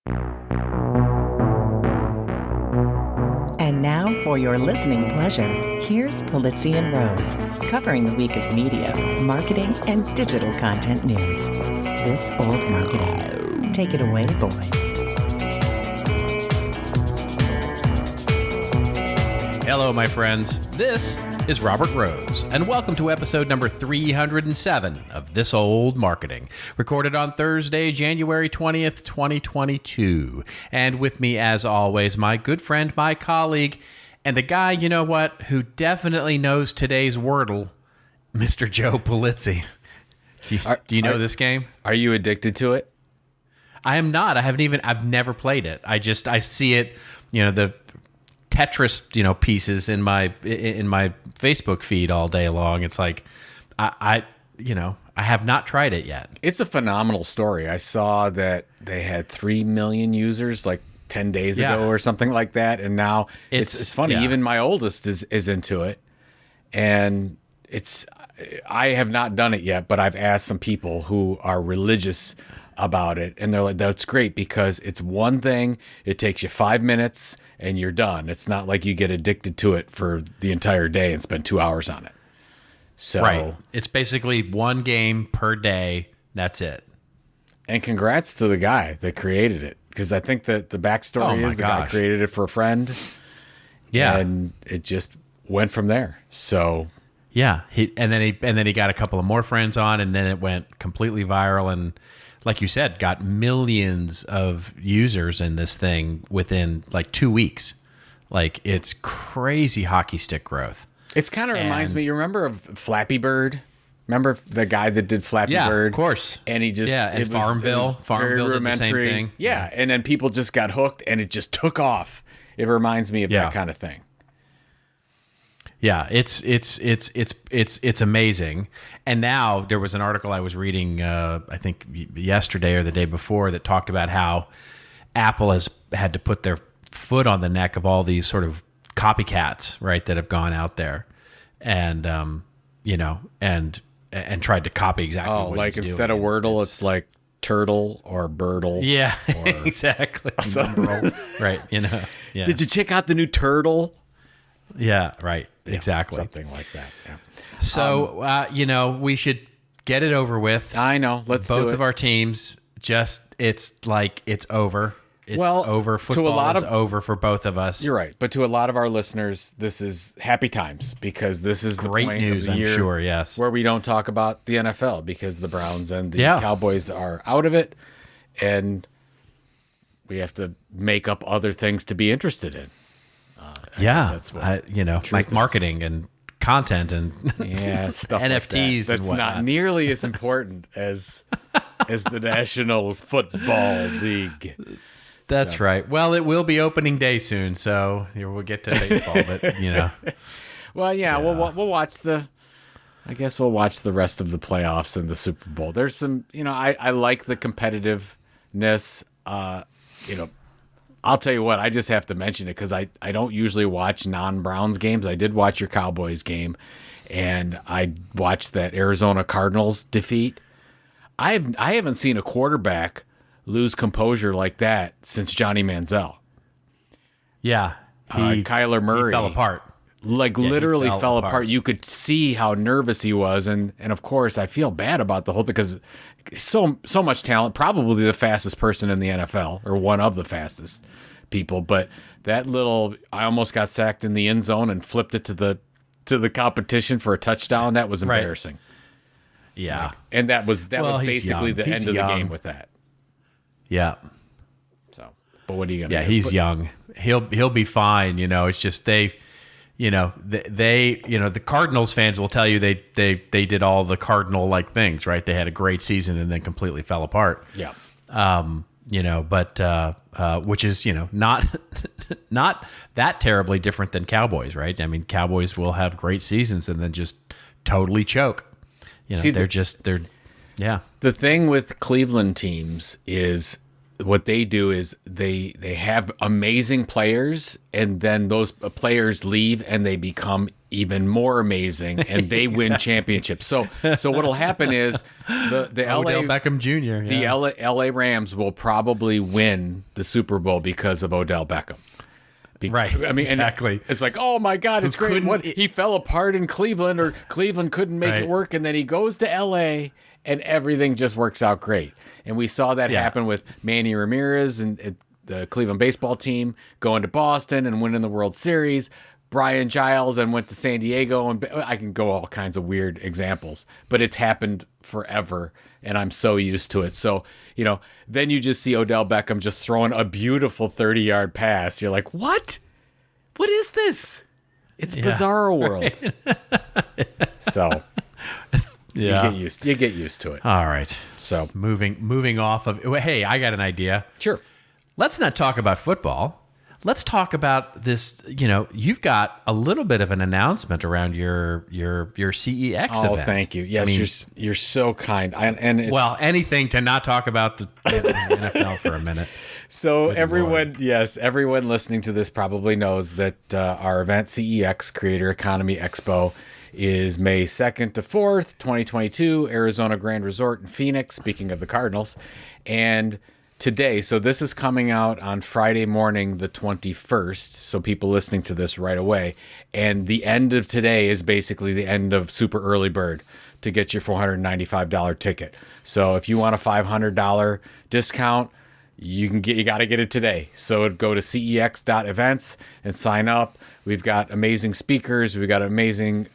And now, for your listening pleasure, here's Polizzi and Rose, covering the week of media, marketing, and digital content news. This Old Marketing. Take it away, boys. Hello, my friends. This is Robert Rose, and welcome to episode number 307 of This Old Marketing, recorded on Thursday, January 20th, 2022. And with me, as always, my good friend, my colleague, and a guy, you know what, who definitely knows today's Wordle, Mr. Joe Polizzi. Do you know this game? Are you addicted to it? I am not. I've never played it. I see it, the Tetris, pieces in my Facebook feed all day long. It's like, I have not tried it yet. It's a phenomenal story. I saw that they had 3 million users like 10 days ago or something like that. And now it's funny. Yeah. Even my oldest is into it. And I have not done it yet, but I've asked some people who are religious about it, and they're like, that's great because it's one thing, it takes you 5 minutes and you're done. It's not like you get addicted to it for the entire day and spend 2 hours on it. So right. It's basically one game per day. That's it. And congrats to the guy that created it, because I think that the backstory is the guy created it for a friend. Yeah. And it just went from there. So yeah, and then he got a couple of more friends on, and then it went completely viral, and like you said, got millions of users in this thing within like 2 weeks. Like, it's crazy hockey stick growth. It kind of reminds me, you remember of Flappy Bird? Remember the guy that did Flappy Bird? Yeah, of course. And he just... Yeah, and Farmville. Farmville did the same thing. Yeah, and then people just got hooked, and it just took off. It reminds me of that kind of thing. Yeah, it's amazing. And now there was an article I was reading, I think yesterday or the day before, that talked about how Apple has had to put their foot on the neck of all these sort of copycats, right, that have gone out there, and and tried to copy exactly. Oh, what like he's instead doing. of Wordle, it's like Turtle or Birdle. Yeah, or exactly. Right. Yeah. Did you check out the new Turtle? Yeah. Right. Exactly. Something like that. Yeah. So, we should get it over with. I know. Let's do it. Both of our teams, it's over. It's over. Football is over for both of us. You're right. But to a lot of our listeners, this is happy times, because this is great the point news, of the year, I'm sure, yes, where we don't talk about the NFL because the Browns and the Cowboys are out of it, and we have to make up other things to be interested in. That's what like marketing and content and stuff NFTs. Like that's not nearly as important as the National Football League. That's right. Well, it will be opening day soon, so we'll get to baseball. But well, we'll watch I guess we'll watch the rest of the playoffs and the Super Bowl. There's some, I like the competitiveness. I'll tell you what, I just have to mention it because I don't usually watch non-Browns games. I did watch your Cowboys game, and I watched that Arizona Cardinals defeat. I haven't seen a quarterback lose composure like that since Johnny Manziel. Yeah. Kyler Murray. He fell apart. Literally fell apart. You could see how nervous he was, and of course, I feel bad about the whole thing because so much talent, probably the fastest person in the NFL, or one of the fastest people, but that I almost got sacked in the end zone and flipped it to the competition for a touchdown. That was embarrassing. Yeah. And that was basically the end of the game with that. Yeah. So, but what are you going to do? Yeah, he's young. He'll be fine. It's just the Cardinals fans will tell you they did all the Cardinal like things, right? They had a great season and then completely fell apart. Yeah. But which is, not that terribly different than Cowboys, right? I mean, Cowboys will have great seasons and then just totally choke. See, they're. The thing with Cleveland teams is what they do is they have amazing players, and then those players leave and they become even more amazing, and they win championships. So what'll happen is the Odell Beckham Jr. The LA Rams will probably win the Super Bowl because of Odell Beckham. Right. I mean, exactly. It's like, oh my God, it's great. He fell apart in Cleveland, or Cleveland couldn't make it work, and then he goes to LA, and everything just works out great. And we saw that happen with Manny Ramirez and the Cleveland baseball team going to Boston and winning the World Series. Brian Giles and went to San Diego, and I can go all kinds of weird examples, but it's happened forever, and I'm so used to it. So, then you just see Odell Beckham just throwing a beautiful 30-yard pass. You're like, what? What is this? It's Bizarro World. So, you get used to it. All right. So, moving off of, hey, I got an idea. Sure. Let's not talk about football. Let's talk about this. You've got a little bit of an announcement around your CEX event. Oh, thank you. Yes, you're so kind. Anything to not talk about the NFL for a minute. So everyone listening to this probably knows that our event, CEX, Creator Economy Expo, is May 2nd to 4th, 2022, Arizona Grand Resort in Phoenix, speaking of the Cardinals. And today, so this is coming out on Friday morning, the 21st, so people listening to this right away. And the end of today is basically the end of Super Early Bird to get your $495 ticket. So if you want a $500 discount, you got to get it today. So go to cex.events and sign up. We've got amazing speakers. We've got an amazing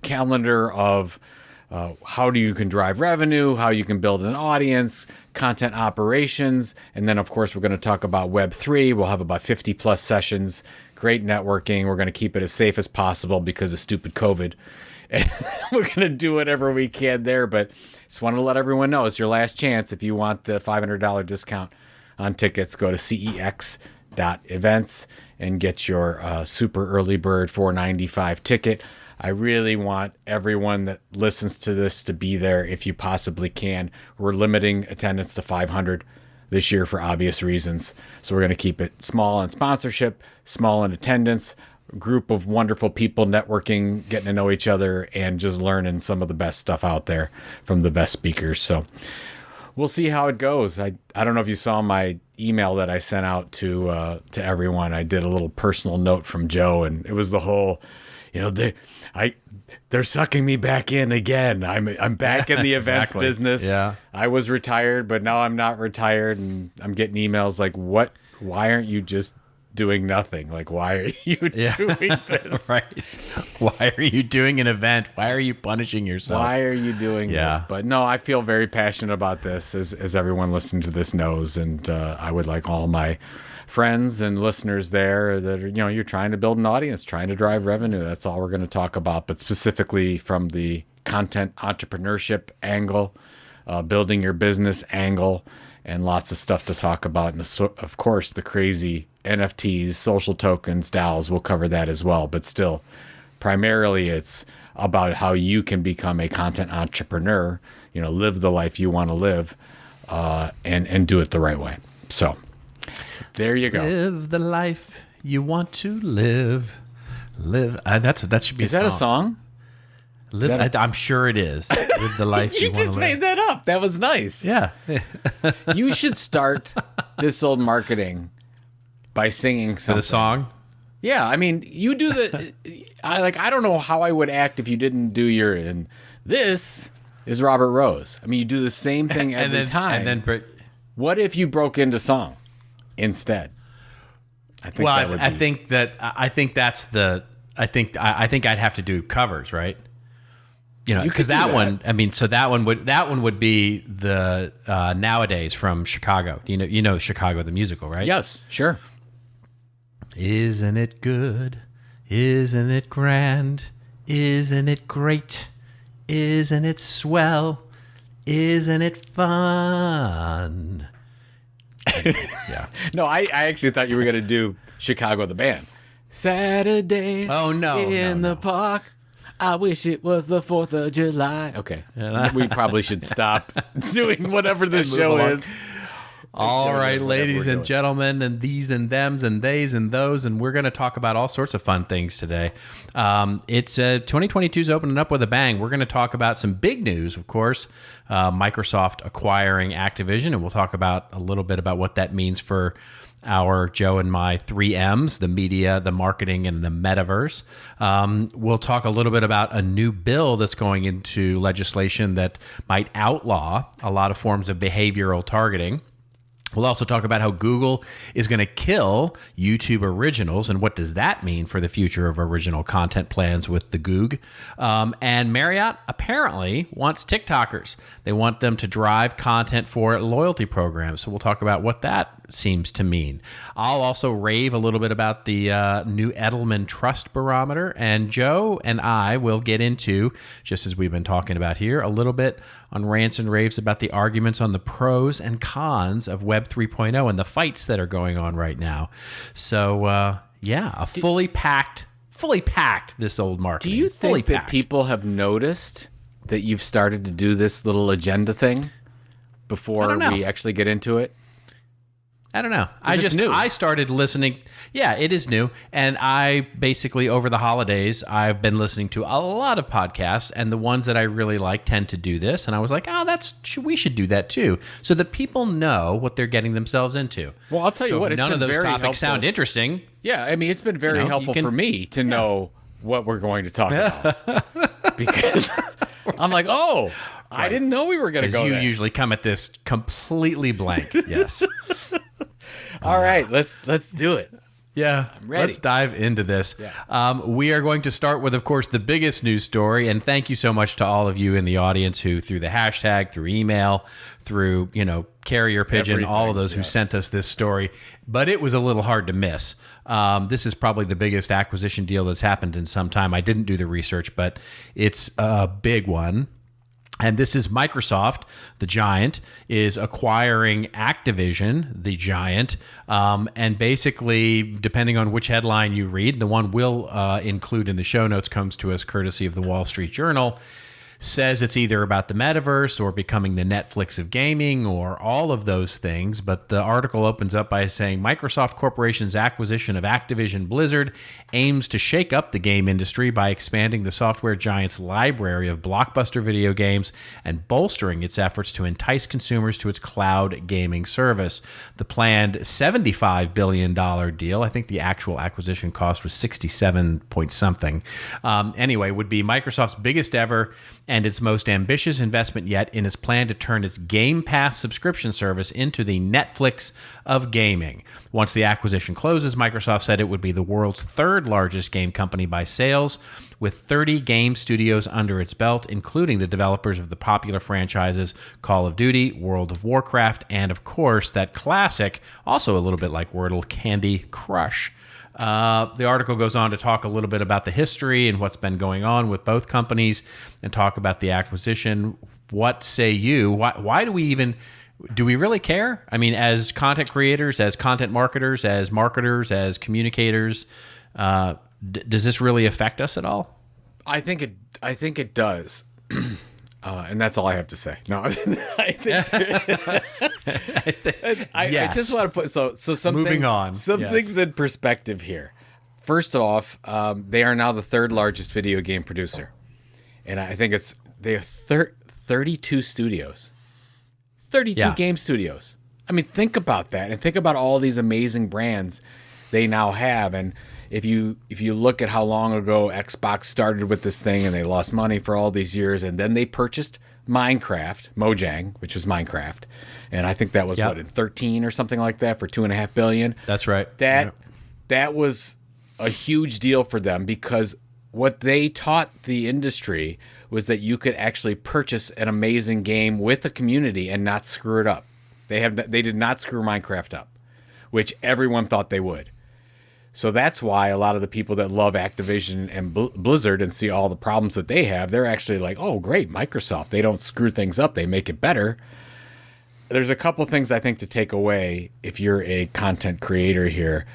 calendar of how you can drive revenue, how you can build an audience, content operations, and then, of course, we're going to talk about Web3. We'll have about 50-plus sessions, great networking. We're going to keep it as safe as possible because of stupid COVID. And we're going to do whatever we can there, but just want to let everyone know it's your last chance. If you want the $500 discount on tickets, go to cex.events and get your super early bird $495 ticket. I really want everyone that listens to this to be there if you possibly can. We're limiting attendance to 500 this year for obvious reasons. So we're going to keep it small in sponsorship, small in attendance, group of wonderful people networking, getting to know each other, and just learning some of the best stuff out there from the best speakers. So we'll see how it goes. I don't know if you saw my email that I sent out to everyone. I did a little personal note from Joe, and it was the whole, they're sucking me back in again. I'm back in the events business. Yeah. I was retired, but now I'm not retired, and I'm getting emails like, "What? Why aren't you just doing nothing? Like, why are you doing this? Right? Why are you doing an event? Why are you punishing yourself? Why are you doing this?" But no, I feel very passionate about this, as everyone listening to this knows, and I would like all my friends and listeners there that are, you're trying to build an audience, trying to drive revenue. That's all we're going to talk about, but specifically from the content entrepreneurship angle, building your business angle, and lots of stuff to talk about. And of course, the crazy NFTs, social tokens, DAOs, we'll cover that as well. But still, primarily it's about how you can become a content entrepreneur, live the life you want to live, and do it the right way. So there you go. Live the life you want to live. That should be. Is that a song? I'm sure it is. Live the life you want to live. You just made that up. That was nice. Yeah. You should start This Old Marketing by singing something. The song? Yeah, I mean, you do the. I don't know how I would act if you didn't do your. And this is Robert Rose. I mean, you do the same thing every time. And then, what if you broke into song instead? I think I'd have to do covers, right? Because that one. I mean, so that one would be the Nowadays from Chicago. You know Chicago the musical, right? Yes, sure. Isn't it good? Isn't it grand? Isn't it great? Isn't it swell? Isn't it fun? Yeah. No, I actually thought you were going to do Chicago the band. Saturday in the park. I wish it was the 4th of July. Okay. We probably should stop doing whatever this show is. All right, ladies and gentlemen, and these and thems and theys and those, and we're going to talk about all sorts of fun things today. It's 2022 is opening up with a bang. We're going to talk about some big news, of course, Microsoft acquiring Activision, and we'll talk about a little bit about what that means for our Joe and my 3Ms, the media, the marketing, and the metaverse. We'll talk a little bit about a new bill that's going into legislation that might outlaw a lot of forms of behavioral targeting. We'll also talk about how Google is going to kill YouTube originals and what does that mean for the future of original content plans with the Goog. And Marriott apparently wants TikTokers. They want them to drive content for loyalty programs. So we'll talk about what that seems to mean. I'll also rave a little bit about the new Edelman Trust Barometer. And Joe and I will get into, just as we've been talking about here, a little bit on rants and raves about the arguments on the pros and cons of Web 3.0 and the fights that are going on right now. So, a fully packed this old market. Do you think that people have noticed that you've started to do this little agenda thing before we actually get into it? I don't know. I started listening. Yeah, it is new. And I basically, over the holidays, I've been listening to a lot of podcasts, and the ones that I really like tend to do this. And I was like, we should do that too, so that people know what they're getting themselves into. Well, I'll tell you what, it's none been of those very topics helpful. sound interesting. Yeah, I mean, it's been very helpful for me to know what we're going to talk about. Because I'm like, I didn't know we were going to go there. You usually come at this completely blank. Yes. All right, let's do it. Yeah, I'm ready. Let's dive into this. Yeah. We are going to start with, of course, the biggest news story. And thank you so much to all of you in the audience who, through the hashtag, through email, through, carrier pigeon, all of those who sent us this story. But it was a little hard to miss. This is probably the biggest acquisition deal that's happened in some time. I didn't do the research, but it's a big one. And this is Microsoft, the giant, is acquiring Activision, the giant. And basically, depending on which headline you read, the one we'll include in the show notes comes to us courtesy of the Wall Street Journal, says it's either about the metaverse or becoming the Netflix of gaming or all of those things. But the article opens up by saying Microsoft Corporation's acquisition of Activision Blizzard aims to shake up the game industry by expanding the software giant's library of blockbuster video games and bolstering its efforts to entice consumers to its cloud gaming service. The planned $75 billion deal, I think the actual acquisition cost was 67 point something, anyway, would be Microsoft's biggest ever and its most ambitious investment yet in its plan to turn its Game Pass subscription service into the Netflix of gaming. Once the acquisition closes, Microsoft said it would be the world's third largest game company by sales, with 30 game studios under its belt, including the developers of the popular franchises Call of Duty, World of Warcraft, and of course, that classic, also a little bit like Wordle, Candy Crush. The article goes on to talk a little bit about the history and what's been going on with both companies and talk about the acquisition. What say you? Why do we really care? I mean, as content creators, as content marketers, as communicators, does this really affect us at all? I think it does. And that's all I have to say. No, I just want to put some things in perspective here. First off, they are now the third largest video game producer, and I think they have 32 studios, 32 game studios. I mean, think about that, and think about all these amazing brands they now have. And if you look at how long ago Xbox started with this thing and they lost money for all these years, and then they purchased Mojang, which was Minecraft, and I think that was in 13 or something like that for $2.5 billion. That's right. That was a huge deal for them, because what they taught the industry was that you could actually purchase an amazing game with a community and not screw it up. They did not screw Minecraft up, which everyone thought they would. So that's why a lot of the people that love Activision and Blizzard and see all the problems that they have, they're actually like, oh, great, Microsoft. They don't screw things up. They make it better. There's a couple things I think to take away if you're a content creator here.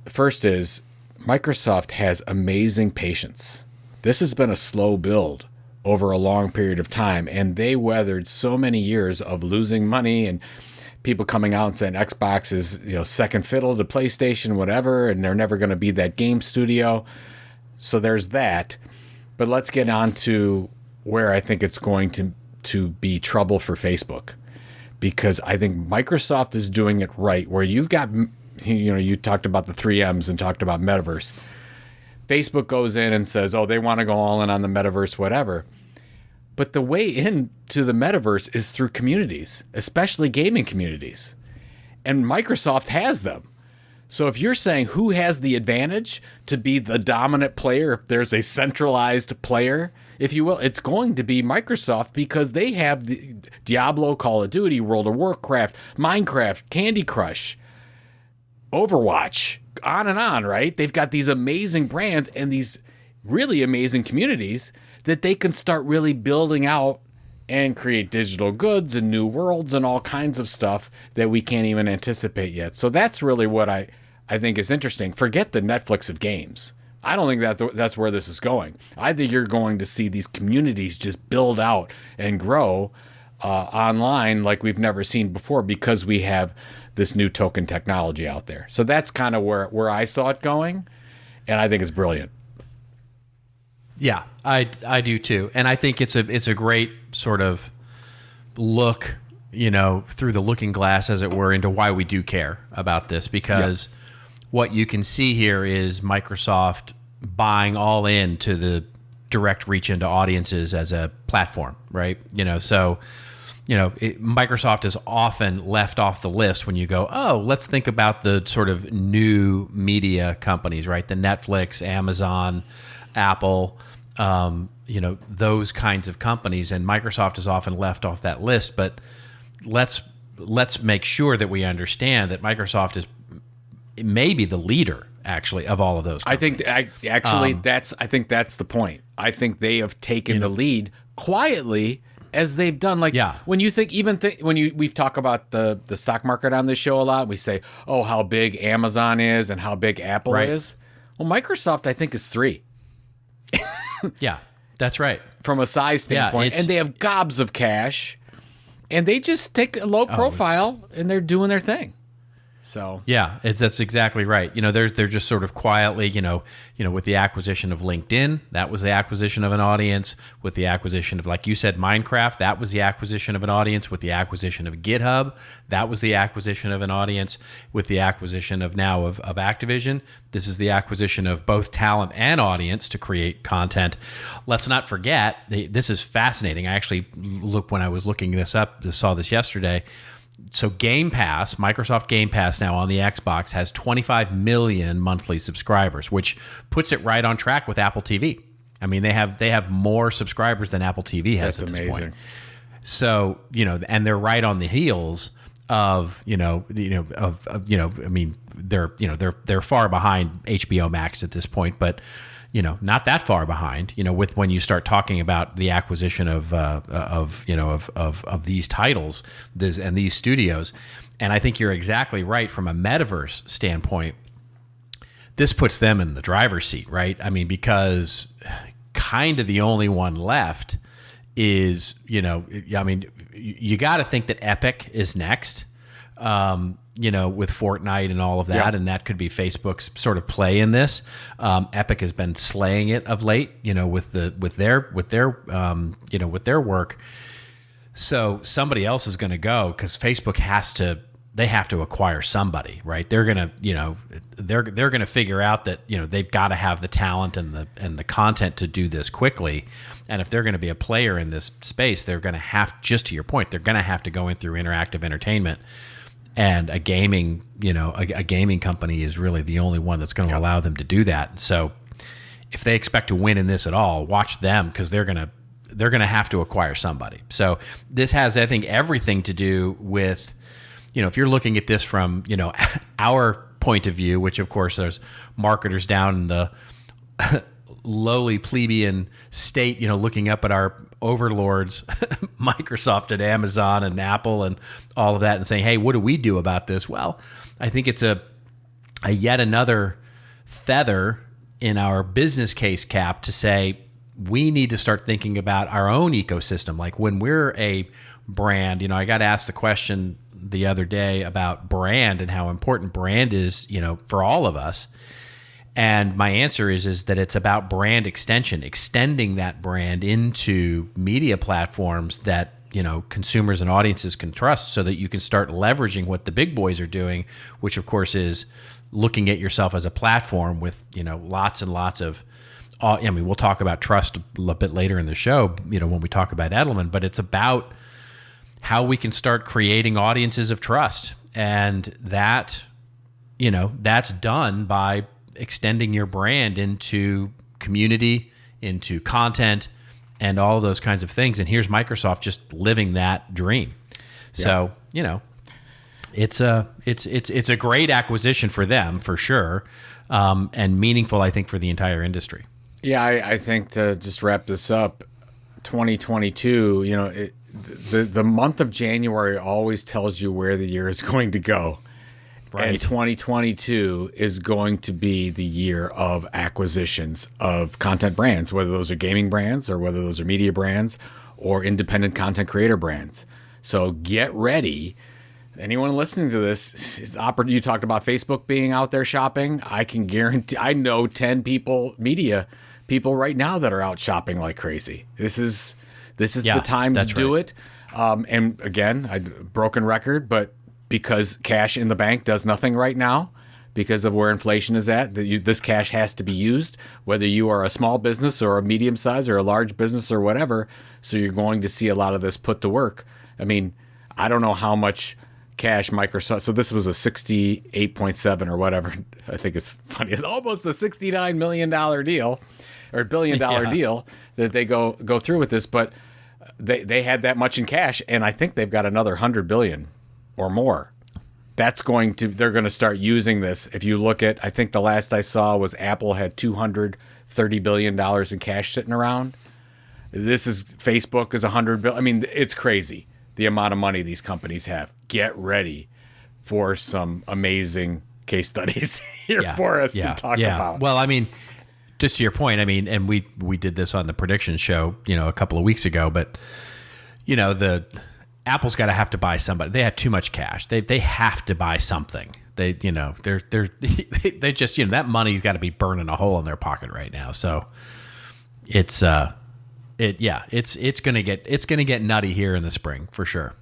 First is Microsoft has amazing patience. This has been a slow build over a long period of time, and they weathered so many years of losing money and people coming out and saying Xbox is, second fiddle to PlayStation, whatever, and they're never going to be that game studio. So there's that. But let's get on to where I think it's going to be trouble for Facebook, because I think Microsoft is doing it right, where you've got, you talked about the 3Ms and talked about metaverse. Facebook goes in and says, oh, they want to go all in on the metaverse, whatever. But the way into the metaverse is through communities, especially gaming communities. And Microsoft has them. So if you're saying who has the advantage to be the dominant player, if there's a centralized player, if you will, it's going to be Microsoft, because they have the Diablo, Call of Duty, World of Warcraft, Minecraft, Candy Crush, Overwatch, on and on, right? They've got these amazing brands and these really amazing communities that they can start really building out and create digital goods and new worlds and all kinds of stuff that we can't even anticipate yet. So that's really what I think is interesting. Forget the Netflix of games. I don't think that's where this is going. I think you're going to see these communities just build out and grow online like we've never seen before, because we have this new token technology out there. So that's kind of where I saw it going, and I think it's brilliant. Yeah, I do too, and I think it's a great sort of look, through the looking glass, as it were, into why we do care about this, because what you can see here is Microsoft buying all into the direct reach into audiences as a platform, right? Microsoft is often left off the list when you go, oh, let's think about the sort of new media companies, right? The Netflix, Amazon, Apple, those kinds of companies, and Microsoft is often left off that list. But let's make sure that we understand that Microsoft is maybe the leader, actually, of all of those companies. I think that's the point. I think they have taken the lead quietly, as they've done. When you think, we've talked about the stock market on this show a lot, we say, oh, how big Amazon is and how big Apple is. Well, Microsoft, I think, is 3. Yeah, that's right. From a size standpoint. And they have gobs of cash, and they just take a low profile, and they're doing their thing. So yeah, that's exactly right. They're just sort of quietly, with the acquisition of LinkedIn, that was the acquisition of an audience. With the acquisition of, like you said, Minecraft, that was the acquisition of an audience. With the acquisition of GitHub, that was the acquisition of an audience. With the acquisition of Activision, this is the acquisition of both talent and audience to create content. Let's not forget, this is fascinating. I actually when I was looking this up, saw this yesterday. So Game Pass, Microsoft Game Pass now on the Xbox has 25 million monthly subscribers, which puts it right on track with Apple TV. I mean, they have more subscribers than Apple TV has. That's amazing. This point. So, and they're right on the heels of, I mean, they're far behind HBO Max at this point, but not that far behind, with when you start talking about the acquisition of these titles, and these studios. And I think you're exactly right from a metaverse standpoint. This puts them in the driver's seat, right? I mean, because kind of the only one left is, you got to think that Epic is next. With Fortnite and all of that, and that could be Facebook's sort of play in this. Epic has been slaying it of late, with their work. So somebody else is going to go, because Facebook have to acquire somebody, right? They're gonna, they're gonna figure out that they've got to have the talent and the content to do this quickly. And if they're going to be a player in this space, they're going to have, just to your point, they're going to have to go in through interactive entertainment. And a gaming company is really the only one that's going to allow them to do that. So if they expect to win in this at all, watch them, because they're going to have to acquire somebody. So this has, I think, everything to do with, if you're looking at this from, our point of view, which of course there's marketers down in the lowly plebeian state, looking up at our overlords, Microsoft and Amazon and Apple and all of that, and saying, hey, what do we do about this? Well, I think it's a yet another feather in our business case cap to say we need to start thinking about our own ecosystem. Like when we're a brand, I got asked the question the other day about brand and how important brand is, for all of us. And my answer is that it's about brand extension, extending that brand into media platforms that, consumers and audiences can trust, so that you can start leveraging what the big boys are doing, which of course is looking at yourself as a platform with, lots and lots of, we'll talk about trust a bit later in the show, when we talk about Edelman, but it's about how we can start creating audiences of trust. And that, that's done by extending your brand into community, into content, and all of those kinds of things. And here's Microsoft just living that dream. So, it's a great acquisition for them, for sure, and meaningful, I think, for the entire industry. Yeah, I think to just wrap this up, 2022, the month of January always tells you where the year is going to go. Right. And 2022 is going to be the year of acquisitions of content brands, whether those are gaming brands or whether those are media brands or independent content creator brands. So get ready. Anyone listening to this, you talked about Facebook being out there shopping. I can guarantee, I know 10 media people right now that are out shopping like crazy. This is the time to do it. And again, broken record, but because cash in the bank does nothing right now, because of where inflation is at, this cash has to be used, whether you are a small business or a medium size or a large business or whatever. So you're going to see a lot of this put to work. I mean, I don't know how much cash Microsoft, so this was a 68.7 or whatever. I think it's funny. It's almost a $69 million deal or $1 billion deal that they go through with this, but they had that much in cash, and I think they've got another 100 billion or more. They're going to start using this. If you look at, I think the last I saw was Apple had $230 billion in cash sitting around. Facebook is 100 billion. I mean, it's crazy the amount of money these companies have. Get ready for some amazing case studies here for us to talk about. Well, I mean, just to your point, I mean, and we did this on the prediction show, a couple of weeks ago, but Apple's got to have to buy somebody. They have too much cash. They have to buy something. They just that money's got to be burning a hole in their pocket right now. So it's gonna get nutty here in the spring for sure.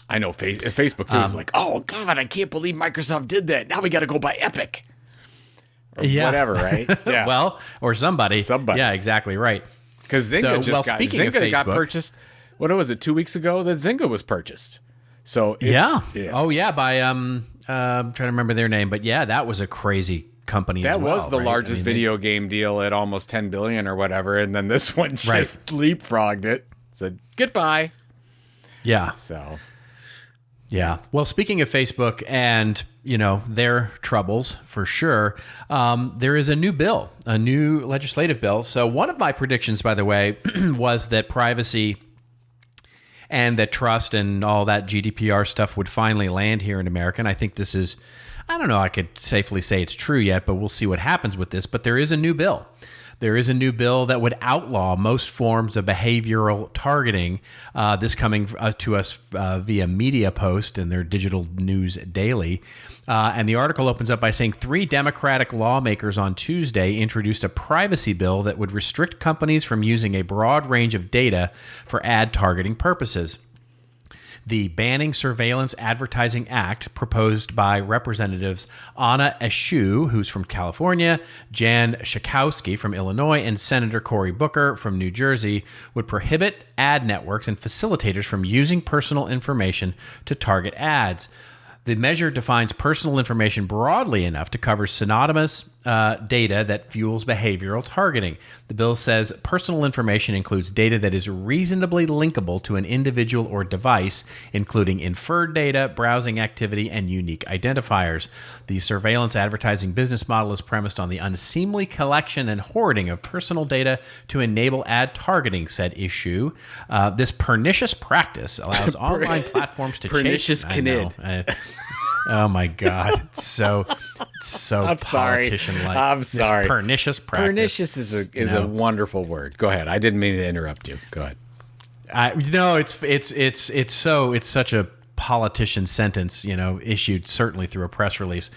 I know Facebook too is like, oh God, I can't believe Microsoft did that. Now we got to go buy Epic or whatever, right? Yeah. Well, or somebody. Yeah, exactly right. Because Zynga got purchased. What was it, 2 weeks ago that Zynga was purchased? So by I'm trying to remember their name, but that was a crazy company. That was the largest video game deal at almost 10 billion or whatever, and then this one just leapfrogged it. Said goodbye. Yeah. So. Yeah. Well, speaking of Facebook and their troubles for sure, there is a new legislative bill. So one of my predictions, by the way, was that privacy and that trust and all that GDPR stuff would finally land here in America. And I think this is, I don't know, I could safely say it's true yet, but we'll see what happens with this. But there is a new bill. There is a new bill that would outlaw most forms of behavioral targeting. This coming to us via Media Post and their digital news daily. And the article opens up by saying 3 Democratic lawmakers on Tuesday introduced a privacy bill that would restrict companies from using a broad range of data for ad targeting purposes. The Banning Surveillance Advertising Act, proposed by Representatives Anna Eshoo, who's from California, Jan Schakowsky from Illinois, and Senator Cory Booker from New Jersey, would prohibit ad networks and facilitators from using personal information to target ads. The measure defines personal information broadly enough to cover synonymous data that fuels behavioral targeting. The bill says personal information includes data that is reasonably linkable to an individual or device, including inferred data, browsing activity, and unique identifiers. The surveillance advertising business model is premised on the unseemly collection and hoarding of personal data to enable ad targeting, said Eshoo. This pernicious practice allows online platforms to pernicious Oh my God! It's so politician-like. I'm sorry. Pernicious practice. Pernicious is a wonderful word. Go ahead. I didn't mean to interrupt you. Go ahead. No, it's such a politician sentence, issued certainly through a press release.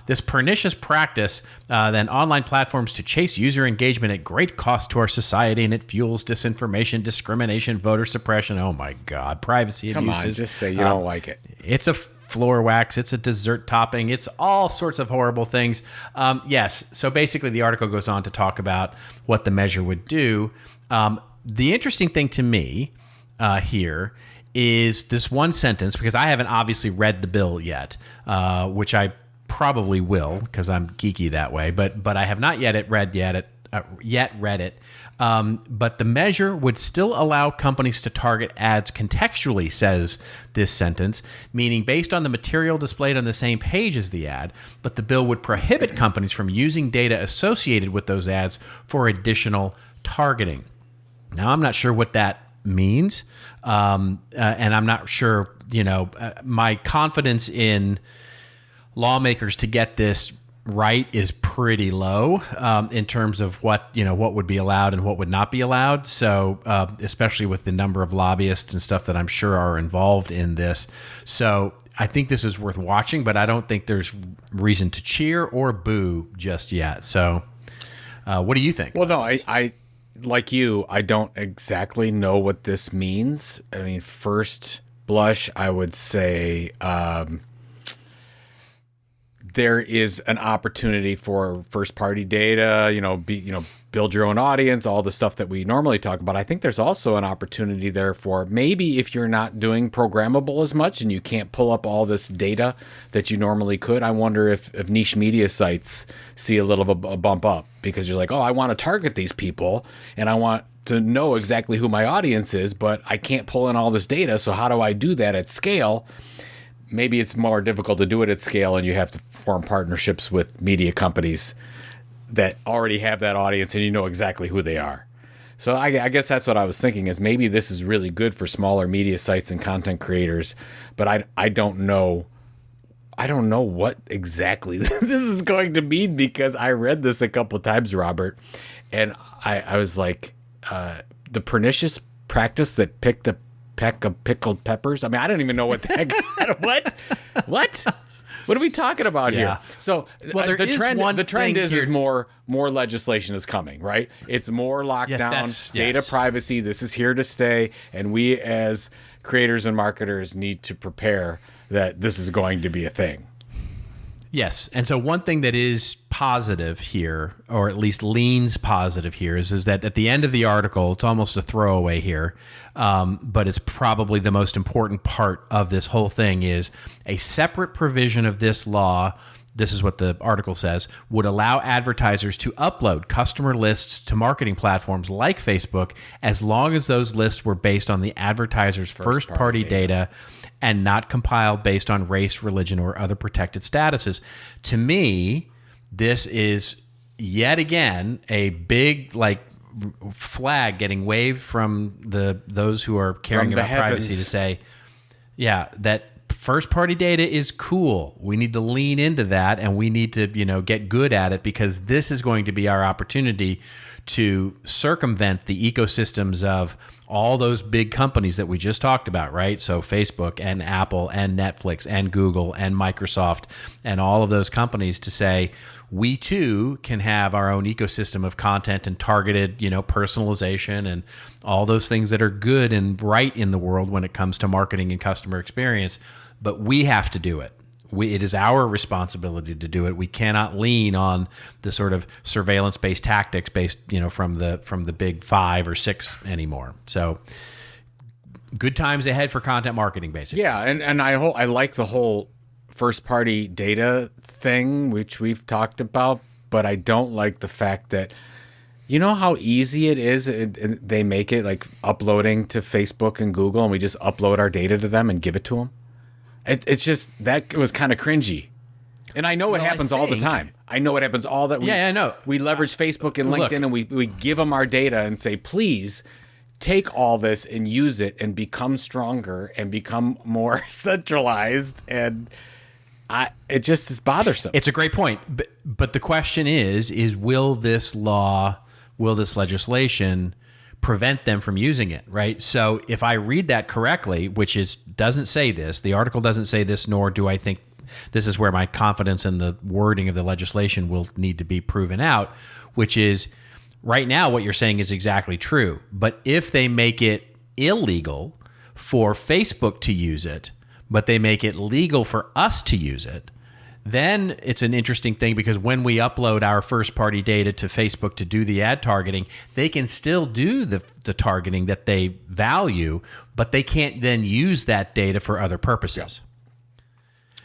This pernicious practice then online platforms to chase user engagement at great cost to our society, and it fuels disinformation, discrimination, voter suppression. Oh my God, privacy abuses. Come on, just say you don't like it. It's a floor wax. It's a dessert topping. It's all sorts of horrible things. Yes. So basically, the article goes on to talk about what the measure would do. The interesting thing to me here is this one sentence, because I haven't obviously read the bill yet, which I probably will because I'm geeky that way. But I have not yet read it. But the measure would still allow companies to target ads contextually, says this sentence, meaning based on the material displayed on the same page as the ad, but the bill would prohibit companies from using data associated with those ads for additional targeting. Now, I'm not sure what that means, and I'm not sure, my confidence in lawmakers to get this right is pretty low in terms of what would be allowed and what would not be allowed. So especially with the number of lobbyists and stuff that I'm sure are involved in this. So I think this is worth watching, but I don't think there's reason to cheer or boo just yet. So what do you think? Well, no, I like you, I don't exactly know what this means. I mean, first blush, I would say there is an opportunity for first-party data, build your own audience, all the stuff that we normally talk about. I think there's also an opportunity there for maybe if you're not doing programmable as much and you can't pull up all this data that you normally could. I wonder if niche media sites see a little of a bump up because you're like, oh, I want to target these people and I want to know exactly who my audience is, but I can't pull in all this data. So how do I do that at scale? Maybe it's more difficult to do it at scale and you have to form partnerships with media companies that already have that audience and you know exactly who they are. So I guess that's what I was thinking is maybe this is really good for smaller media sites and content creators, but I don't know what exactly this is going to mean because I read this a couple of times, Robert, and I was like, the pernicious practice that picked a peck of pickled peppers. I mean, I don't even know what the heck. What are we talking about here? So the trend is more legislation is coming, right? It's more lockdown, data privacy. This is here to stay, and we as creators and marketers need to prepare that this is going to be a thing. Yes. And so one thing that is positive here, or at least leans positive here, is that at the end of the article, it's almost a throwaway here, but it's probably the most important part of this whole thing is a separate provision of this law. This is what the article says, would allow advertisers to upload customer lists to marketing platforms like Facebook as long as those lists were based on the advertiser's first-party data and not compiled based on race, religion, or other protected statuses. To me, this is yet again a big flag getting waved from those who are caring about privacy to say, that first-party data is cool. We need to lean into that, and we need to get good at it because this is going to be our opportunity to circumvent the ecosystems of all those big companies that we just talked about, right? So Facebook and Apple and Netflix and Google and Microsoft and all of those companies to say, we too can have our own ecosystem of content and targeted, personalization and all those things that are good and right in the world when it comes to marketing and customer experience. But we have to do it. It is our responsibility to do it. We cannot lean on the sort of surveillance-based tactics based, from the big 5 or 6 anymore. So, good times ahead for content marketing, basically. Yeah, and I like the whole first-party data thing, which we've talked about, but I don't like the fact that how easy it is. They make it like uploading to Facebook and Google, and we just upload our data to them and give it to them. It's just that was kind of cringy, and I know it happens all the time. I know it happens all that. I know. We leverage Facebook and LinkedIn, and we give them our data and say, please take all this and use it and become stronger and become more centralized. And it just is bothersome. It's a great point, but the question is will this legislation prevent them from using it, right? So if I read that correctly, which doesn't say this, the article doesn't say this, nor do I think this is where my confidence in the wording of the legislation will need to be proven out, which is right now what you're saying is exactly true. But if they make it illegal for Facebook to use it, but they make it legal for us to use it, then it's an interesting thing, because when we upload our first-party data to Facebook to do the ad targeting, they can still do the targeting that they value, but they can't then use that data for other purposes.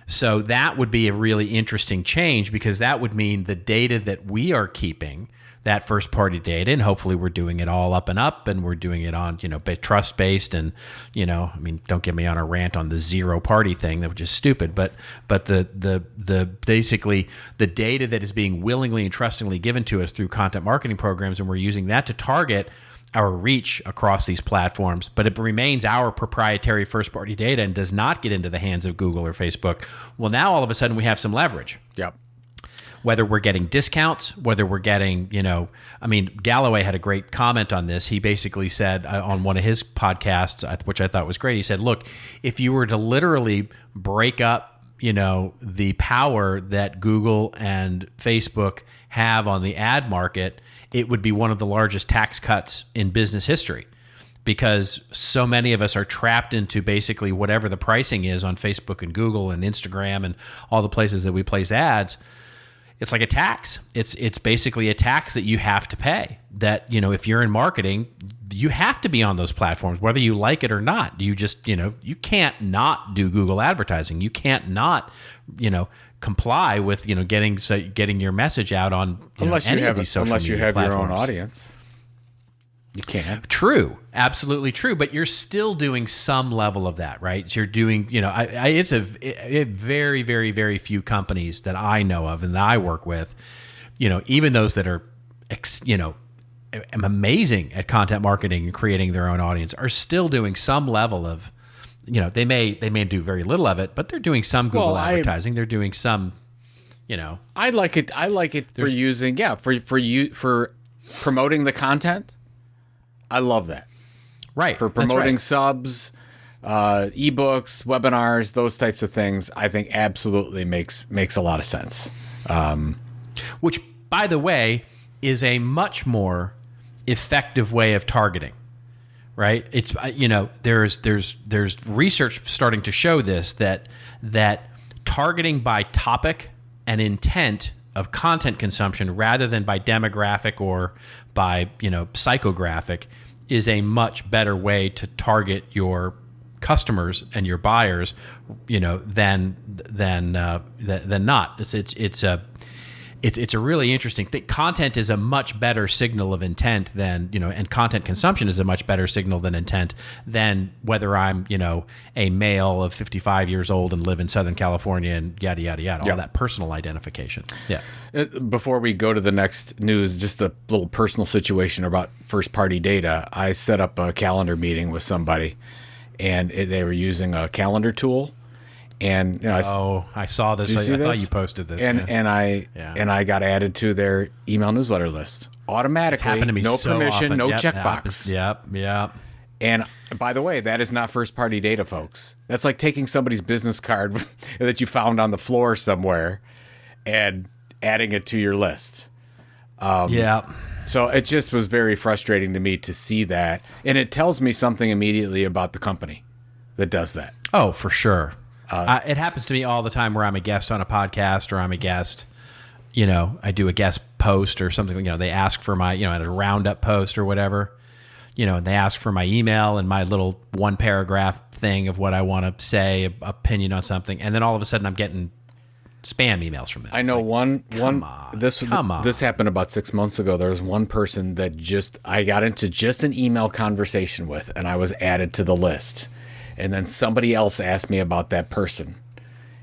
So that would be a really interesting change, because that would mean the data that we are keeping, that first party data, and hopefully we're doing it all up and we're doing it on, trust based, and, don't get me on a rant on the zero party thing, that was just stupid, but the basically the data that is being willingly and trustingly given to us through content marketing programs, and we're using that to target our reach across these platforms, but it remains our proprietary first-party data and does not get into the hands of Google or Facebook. Well, now all of a sudden we have some leverage. Yep. Whether we're getting discounts, whether we're getting, Galloway had a great comment on this. He basically said on one of his podcasts, which I thought was great, he said, look, if you were to literally break up, the power that Google and Facebook have on the ad market, it would be one of the largest tax cuts in business history, because so many of us are trapped into basically whatever the pricing is on Facebook and Google and Instagram and all the places that we place ads. It's like a tax. It's basically a tax that you have to pay, that, if you're in marketing, you have to be on those platforms, whether you like it or not. You just, you can't not do Google advertising. You can't not, comply with getting your message out on any of these social media platforms. Unless you have your own audience, you can't. True, absolutely true. But you're still doing some level of that, right? So you're doing, it's a very, very, very few companies that I know of and that I work with, even those that are, amazing at content marketing and creating their own audience, are still doing some level of. They may do very little of it, but they're doing some Google advertising. They're doing some, I like it for using, for promoting the content. I love that. Right. For promoting subs, ebooks, webinars, those types of things, I think absolutely makes a lot of sense. Which, by the way, is a much more effective way of targeting. Right. It's, there's research starting to show this, that targeting by topic and intent of content consumption rather than by demographic or by, psychographic is a much better way to target your customers and your buyers, than not. It's a really interesting thing. Content is a much better signal of intent than, and content consumption is a much better signal than intent than whether I'm, a male of 55 years old and live in Southern California and yada, yada, yada, all that personal identification. Yeah. Before we go to the next news, just a little personal situation about first-party data. I set up a calendar meeting with somebody, and they were using a calendar tool. And I saw this. I thought you posted this. And I got added to their email newsletter list automatically. It's happened to me no so permission, often. No checkbox. Yep. And by the way, that is not first party data, folks. That's like taking somebody's business card that you found on the floor somewhere and adding it to your list. So it just was very frustrating to me to see that, and it tells me something immediately about the company that does that. Oh, for sure. It happens to me all the time where I'm a guest on a podcast, or I'm a guest, I do a guest post or something, they ask for my, at a roundup post or whatever, and they ask for my email and my little one paragraph thing of what I want to say, opinion on something. And then all of a sudden I'm getting spam emails from them. I know this happened about 6 months ago. There was one person that I got into just an email conversation with, and I was added to the list. And then somebody else asked me about that person.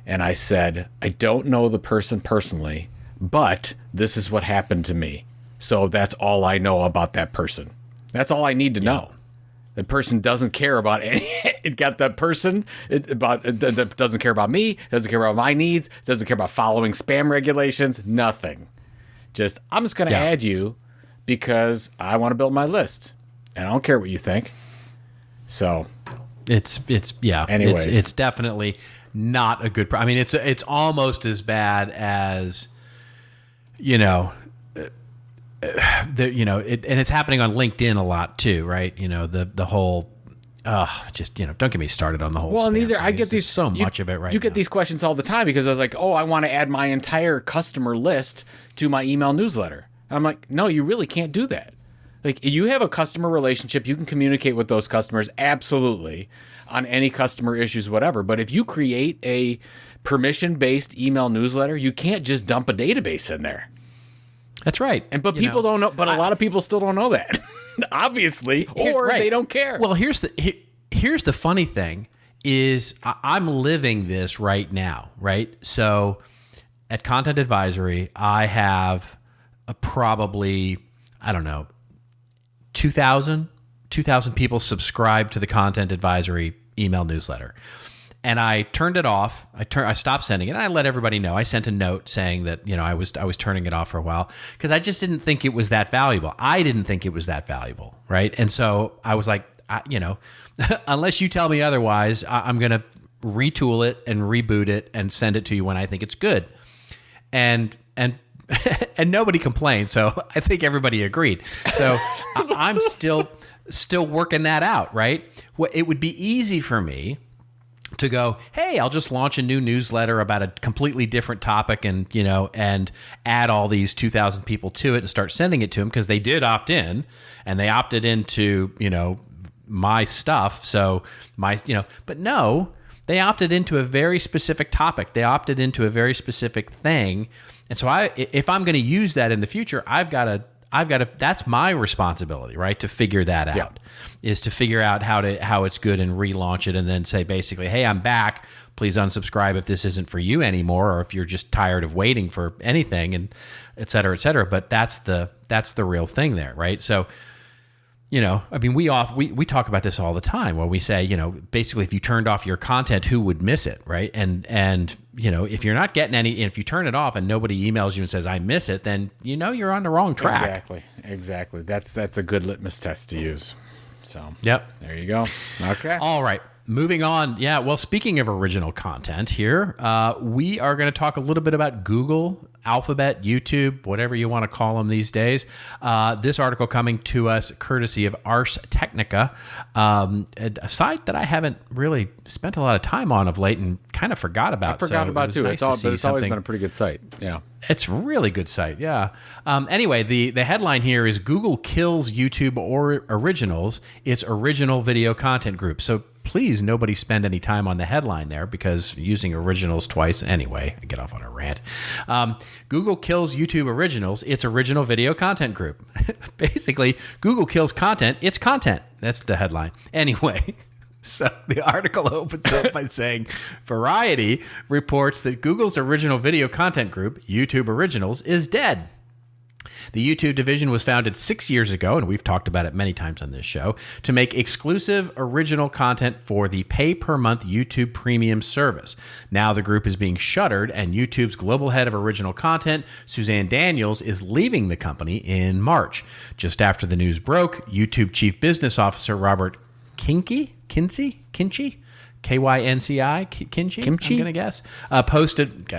And I said, I don't know the person personally, but this is what happened to me. So that's all I know about that person. That's all I need to know. The person doesn't care about it got that person. It doesn't care about me. Doesn't care about my needs. Doesn't care about following spam regulations. Nothing. I'm just going to add you because I want to build my list. And I don't care what you think. So it's yeah. Anyways. It's definitely not a good. I mean, it's almost as bad as, and it's happening on LinkedIn a lot too, right? The whole. Just don't get me started on the whole. Well, neither I get these so much of it right. You get these questions all the time because I was like, I want to add my entire customer list to my email newsletter. And I'm like, no, you really can't do that. Like, you have a customer relationship, you can communicate with those customers absolutely on any customer issues, whatever. But if you create a permission-based email newsletter, you can't just dump a database in there. That's right. But people don't know. But a lot of people still don't know that, obviously, or they don't care. Well, here's the funny thing is I'm living this right now, right? So at Content Advisory, I have probably, I don't know, 2,000 people subscribe to the Content Advisory email newsletter. And I turned it off. I stopped sending it. And I let everybody know. I sent a note saying that I was turning it off for a while because I just didn't think it was that valuable. I didn't think it was that valuable, right? And so I was like, unless you tell me otherwise, I'm going to retool it and reboot it and send it to you when I think it's good. And nobody complained, so I think everybody agreed. So I'm still working that out, right? Well, it would be easy for me to go, hey, I'll just launch a new newsletter about a completely different topic and add all these 2,000 people to it and start sending it to them because they did opt in and they opted into, my stuff. So but no, they opted into a very specific topic. They opted into a very specific thing. And so if I'm going to use that in the future, I've got to, that's my responsibility, right? To figure that out, is to figure out how it's good and relaunch it and then say basically, hey, I'm back. Please unsubscribe if this isn't for you anymore, or if you're just tired of waiting for anything, and et cetera, et cetera. But that's the real thing there, right? So, I mean, we talk about this all the time where we say, basically if you turned off your content, who would miss it, right? And if you're not getting any, if you turn it off and nobody emails you and says, I miss it, then you're on the wrong track. Exactly. That's a good litmus test to use. So, yep. There you go. Okay. All right. Moving on. Yeah. Well, speaking of original content here, we are going to talk a little bit about Google, Alphabet, YouTube, whatever you want to call them these days. This article coming to us courtesy of Ars Technica, a site that I haven't really spent a lot of time on of late and kind of forgot about. I forgot about too. Nice it's always been a pretty good site. Yeah. It's a really good site, yeah. Anyway, the headline here is Google kills YouTube or Originals, its original video content group. So please, nobody spend any time on the headline there because using Originals twice. Anyway, I get off on a rant. Google kills YouTube Originals, its original video content group. Basically, Google kills content, its content. That's the headline. Anyway. So the article opens up by saying, Variety reports that Google's original video content group, YouTube Originals, is dead. The YouTube division was founded 6 years ago, and we've talked about it many times on this show, to make exclusive original content for the pay-per-month YouTube Premium service. Now the group is being shuttered, and YouTube's global head of original content, Suzanne Daniels, is leaving the company in March. Just after the news broke, YouTube Chief Business Officer Robert Kinchy, K-Y-N-C-I, Kimchi, I'm going to guess, posted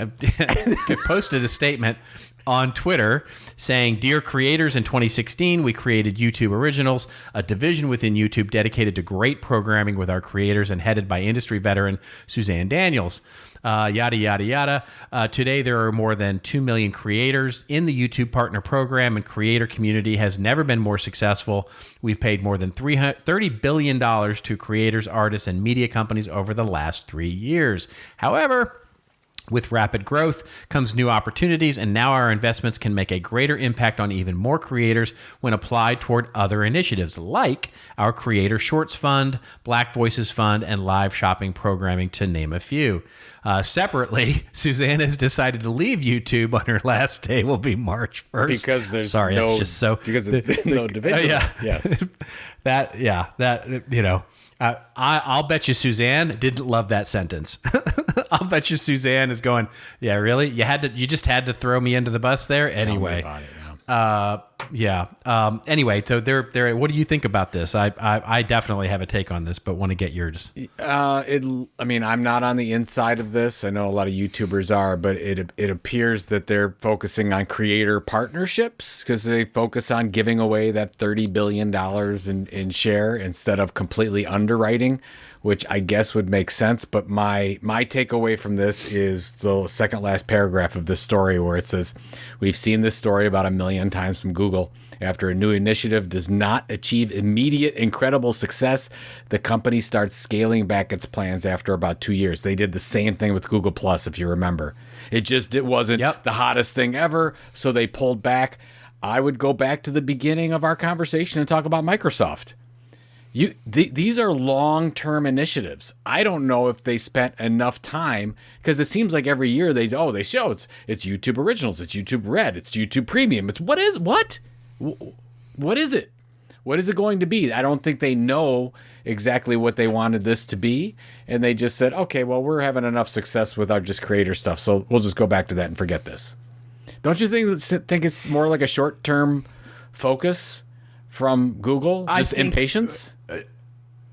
a statement on Twitter saying, Dear creators, in 2016, we created YouTube Originals, a division within YouTube dedicated to great programming with our creators and headed by industry veteran Suzanne Daniels. Yada, yada, yada. Today, there are more than 2 million creators in the YouTube Partner Program, and creator community has never been more successful. We've paid more than $30 billion to creators, artists, and media companies over the last 3 years. However, with rapid growth comes new opportunities, and now our investments can make a greater impact on even more creators when applied toward other initiatives like our Creator Shorts Fund, Black Voices Fund, and live shopping programming, to name a few. Separately, Suzanne has decided to leave YouTube on her last day will be March 1st. Because there's it's just so... Because it's no division. Yes. I'll bet you Suzanne didn't love that sentence. I'll bet you Suzanne is going, yeah, really? You just had to throw me into the bus there? Anyway. Tell me about it, Yeah. Anyway, so they're. What do you think about this? I definitely have a take on this, but want to get yours. I'm not on the inside of this. I know a lot of YouTubers are, but it appears that they're focusing on creator partnerships because they focus on giving away that $30 billion in share instead of completely underwriting, which I guess would make sense. But my takeaway from this is the second last paragraph of this story where it says, we've seen this story about 1 million times from Google. After a new initiative does not achieve immediate incredible success, the company starts scaling back its plans after about 2 years. They did the same thing with Google Plus, if you remember. It wasn't the hottest thing ever, so they pulled back. I would go back to the beginning of our conversation and talk about Microsoft. These are long-term initiatives. I don't know if they spent enough time, because it seems like every year they show it's YouTube Originals, it's YouTube Red, it's YouTube Premium. What is it? What is it going to be? I don't think they know exactly what they wanted this to be, and they just said, okay, well, we're having enough success with our just creator stuff, so we'll just go back to that and forget this. Don't you think it's more like a short-term focus from Google? Just impatience?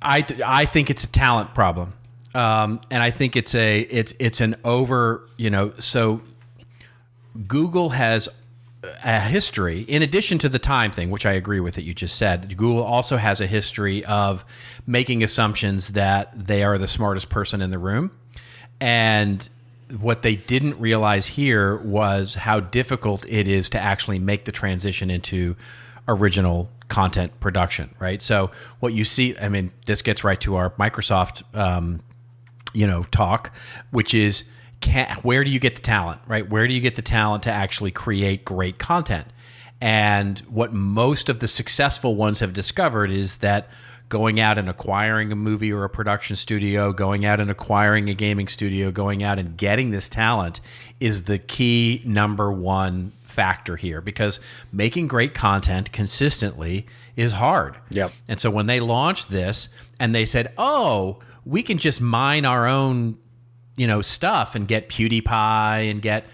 I think it's a talent problem, and I think it's an over. So Google has a history, in addition to the time thing, which I agree with that you just said. Google also has a history of making assumptions that they are the smartest person in the room, and what they didn't realize here was how difficult it is to actually make the transition into original content production, right? So what you see, this gets right to our Microsoft, talk, which is where do you get the talent, right? Where do you get the talent to actually create great content? And what most of the successful ones have discovered is that going out and acquiring a movie or a production studio, going out and acquiring a gaming studio, going out and getting this talent is the key number one factor here, because making great content consistently is hard. Yep. And so when they launched this and they said, oh, we can just mine our own stuff and get PewDiePie and get,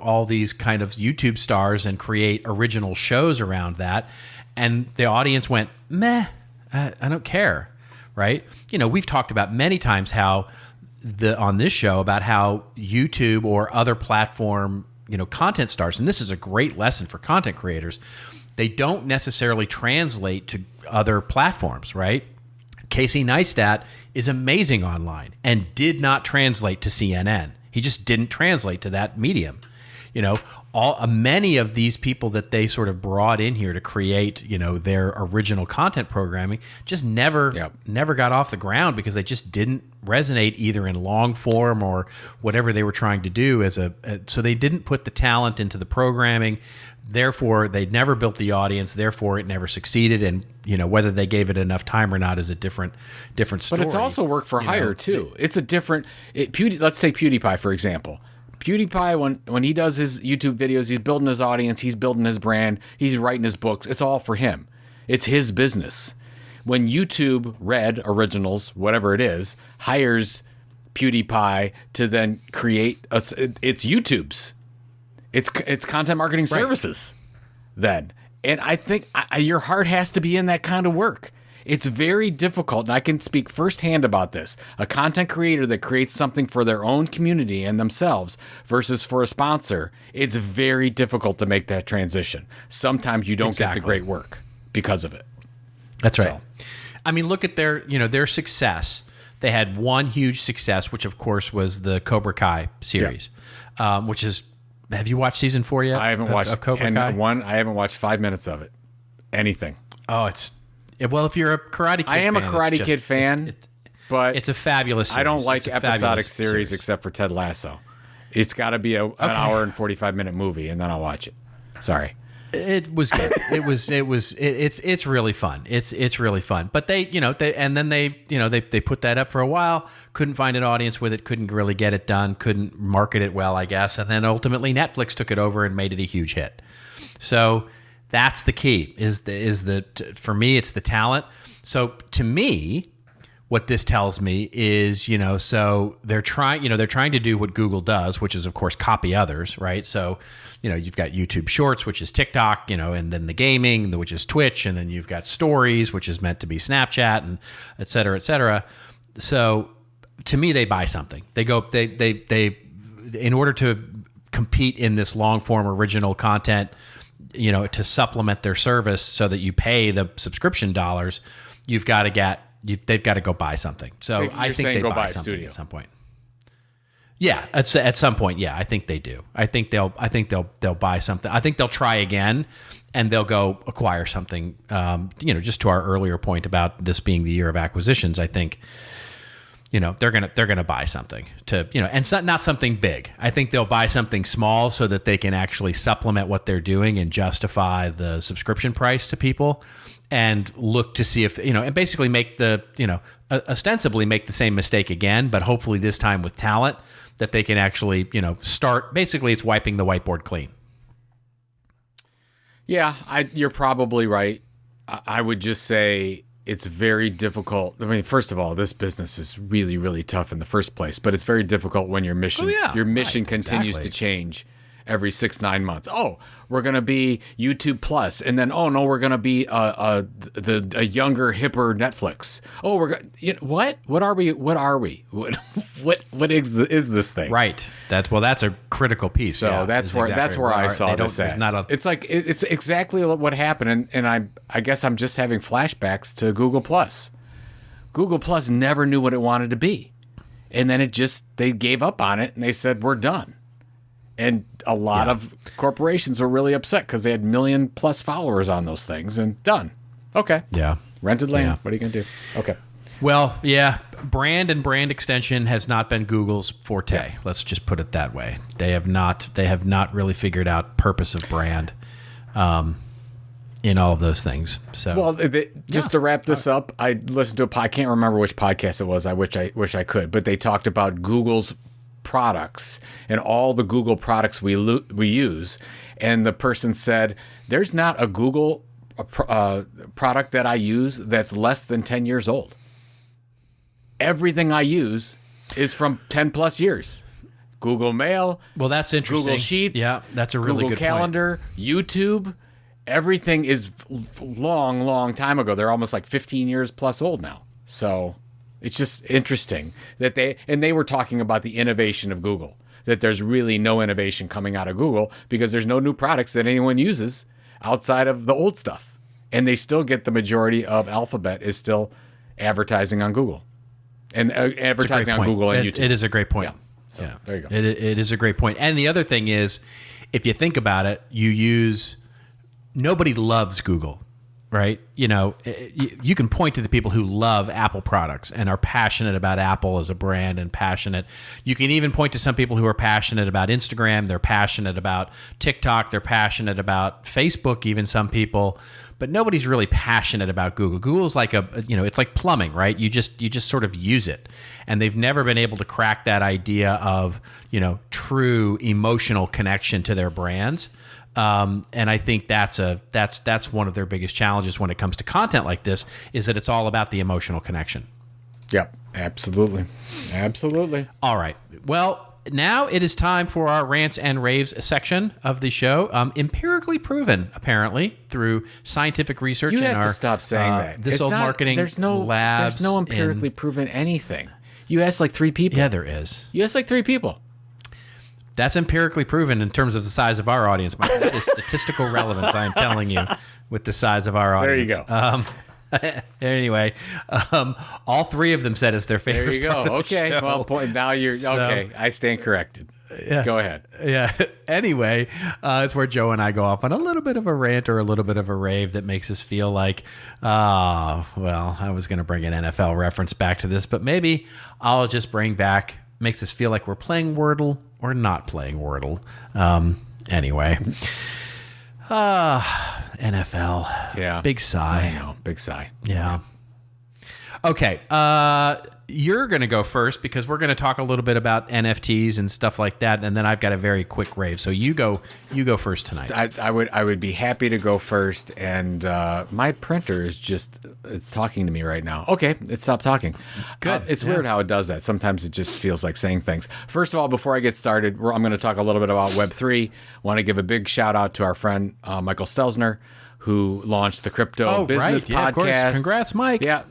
all these kind of YouTube stars and create original shows around that. And the audience went, meh, I don't care, right? We've talked about many times how on this show about how YouTube or other platform, content stars, and this is a great lesson for content creators, they don't necessarily translate to other platforms, right? Casey Neistat is amazing online and did not translate to CNN. He just didn't translate to that medium. Many of these people that they sort of brought in here to create, their original content programming just never got off the ground because they just didn't resonate either in long form or whatever they were trying to do so they didn't put the talent into the programming. Therefore, they never built the audience. Therefore, it never succeeded. And whether they gave it enough time or not is a different story. But it's also work for hire too. It's a different. Let's take PewDiePie for example. PewDiePie, when he does his YouTube videos, he's building his audience, he's building his brand, he's writing his books. It's all for him. It's his business. When YouTube Red Originals, whatever it is, hires PewDiePie to then create it's YouTube's. It's content marketing services then. And I think your heart has to be in that kind of work. It's very difficult, and I can speak firsthand about this. A content creator that creates something for their own community and themselves versus for a sponsor, it's very difficult to make that transition. Sometimes you don't get the great work because of it. That's right. Look at their success. They had one huge success, which of course was the Cobra Kai series, which is. Have you watched season 4 yet? I haven't watched Cobra Kai? I haven't watched 5 minutes of it. Anything. Oh, if you're a Karate Kid fan. I am a Karate Kid fan, but it's a fabulous series. I don't like episodic series except for Ted Lasso. It's got to be an hour and 45-minute movie, and then I'll watch it. Sorry. It was good. It's really fun. It's really fun. But they put that up for a while, couldn't find an audience with it, couldn't really get it done, couldn't market it well, I guess. And then ultimately Netflix took it over and made it a huge hit. So that's the key for me, it's the talent. So to me, what this tells me is, so they're trying to do what Google does, which is, of course, copy others, right? So, you've got YouTube Shorts, which is TikTok, and then the gaming, which is Twitch, and then you've got Stories, which is meant to be Snapchat, and et cetera, et cetera. So, to me, they buy something. They in order to compete in this long form original content, to supplement their service so that you pay the subscription dollars, they've got to go buy something. So I think they buy something at some point. Yeah, at some point, yeah, I think they do. I think they'll buy something. I think they'll try again, and they'll go acquire something. Just to our earlier point about this being the year of acquisitions, I think they're gonna buy something to and it's not something big. I think they'll buy something small so that they can actually supplement what they're doing and justify the subscription price to people, and look to see if and basically make the ostensibly make the same mistake again, but hopefully this time with talent that they can actually start. Basically, it's wiping the whiteboard clean. Yeah, you're probably right. I would just say it's very difficult. I mean, first of all, this business is really, really tough in the first place, but it's very difficult when your mission continues to change every 6-9 months. Oh, we're going to be YouTube Plus, and then we're going to be a younger, hipper Netflix. Oh, we're going what? What are we? What are we? What is this thing? Right. That's a critical piece. So that's where I saw this at. It's like it's exactly what happened, and I guess I'm just having flashbacks to Google Plus. Google Plus never knew what it wanted to be, and then they gave up on it, and they said we're done. And a lot of corporations were really upset because they had 1 million plus followers on those things, and done. Okay. Yeah. Rented land. Yeah. What are you going to do? Okay. Well, yeah. Brand and brand extension has not been Google's forte. Yeah. Let's just put it that way. They have not really figured out purpose of brand in all of those things. So, well, just to wrap this up, I listened to I can't remember which podcast it was. I wish I could, but they talked about Google's products and all the Google products we use, and the person said, "There's not a Google product that I use that's less than 10 years old. Everything I use is from 10 plus years. Google Mail, well, that's interesting. Google Sheets, yeah, that's a really Google good Calendar, point. YouTube, everything is long time ago. They're almost like 15 years plus old now. So." It's just interesting that they were talking about the innovation of Google, that there's really no innovation coming out of Google because there's no new products that anyone uses outside of the old stuff. And they still get the majority of Alphabet is still advertising on Google and advertising on Google and YouTube. It is a great point. Yeah. So there you go. It is a great point. And the other thing is, if you think about it, nobody loves Google. Right? You can point to the people who love Apple products and are passionate about Apple as a brand and passionate. You can even point to some people who are passionate about Instagram. They're passionate about TikTok. They're passionate about Facebook, even some people. But nobody's really passionate about Google. Google's like it's like plumbing, right? You just sort of use it. And they've never been able to crack that idea of, true emotional connection to their brands. And I think that's one of their biggest challenges when it comes to content like this, is that it's all about the emotional connection. Yep, absolutely. All right. Well, now it is time for our rants and raves section of the show. Empirically proven, apparently, through scientific research. You have to stop saying that. This old marketing labs. There's no empirically proven anything. You asked like 3 people. Yeah, there is. You asked like 3 people. That's empirically proven in terms of the size of our audience. That is statistical relevance, I am telling you, with the size of our audience. There you go. Anyway, all 3 of them said it's their favorite. There you go. Okay. Well, now you're okay. I stand corrected. Yeah. Go ahead. Yeah. Anyway, it's where Joe and I go off on a little bit of a rant or a little bit of a rave that makes us feel like, I was going to bring an NFL reference back to this, but maybe I'll just makes us feel like we're playing Wordle or not playing Wordle. Anyway. NFL. Yeah. Big sigh. I know. Big sigh. Yeah. Okay. you're going to go first because we're going to talk a little bit about NFTs and stuff like that, and then I've got a very quick rave. So you go first tonight. I would be happy to go first, and my printer is it's talking to me right now. Okay, it stopped talking. Good. It's weird how it does that. Sometimes it just feels like saying things. First of all, before I get started, I'm going to talk a little bit about Web3. Want to give a big shout out to our friend Michael Stelzner, who launched the Crypto Business Podcast. Of course. Congrats, Mike. Yeah,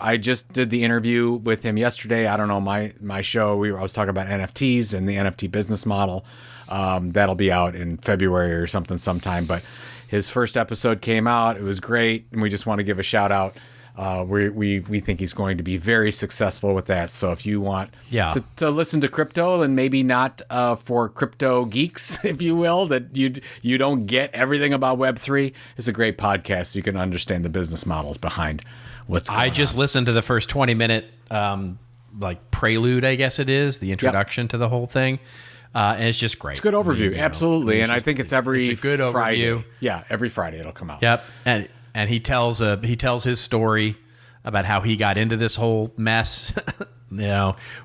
I just did the interview with him yesterday. I don't know, my show, I was talking about NFTs and the NFT business model. That'll be out in February or sometime. But his first episode came out. It was great, and we just want to give a shout out. We think he's going to be very successful with that. So if you want to listen to crypto, and maybe not for crypto geeks, if you will, that you don't get everything about Web3, it's a great podcast. So you can understand the business models behind what's going on. I just listened to the first 20-minute prelude, I guess it is, the introduction to the whole thing. And it's just great. It's a good overview. Absolutely. And I think it's every good Friday. Overview. Yeah, every Friday it'll come out. Yep. And he tells his story about how he got into this whole mess,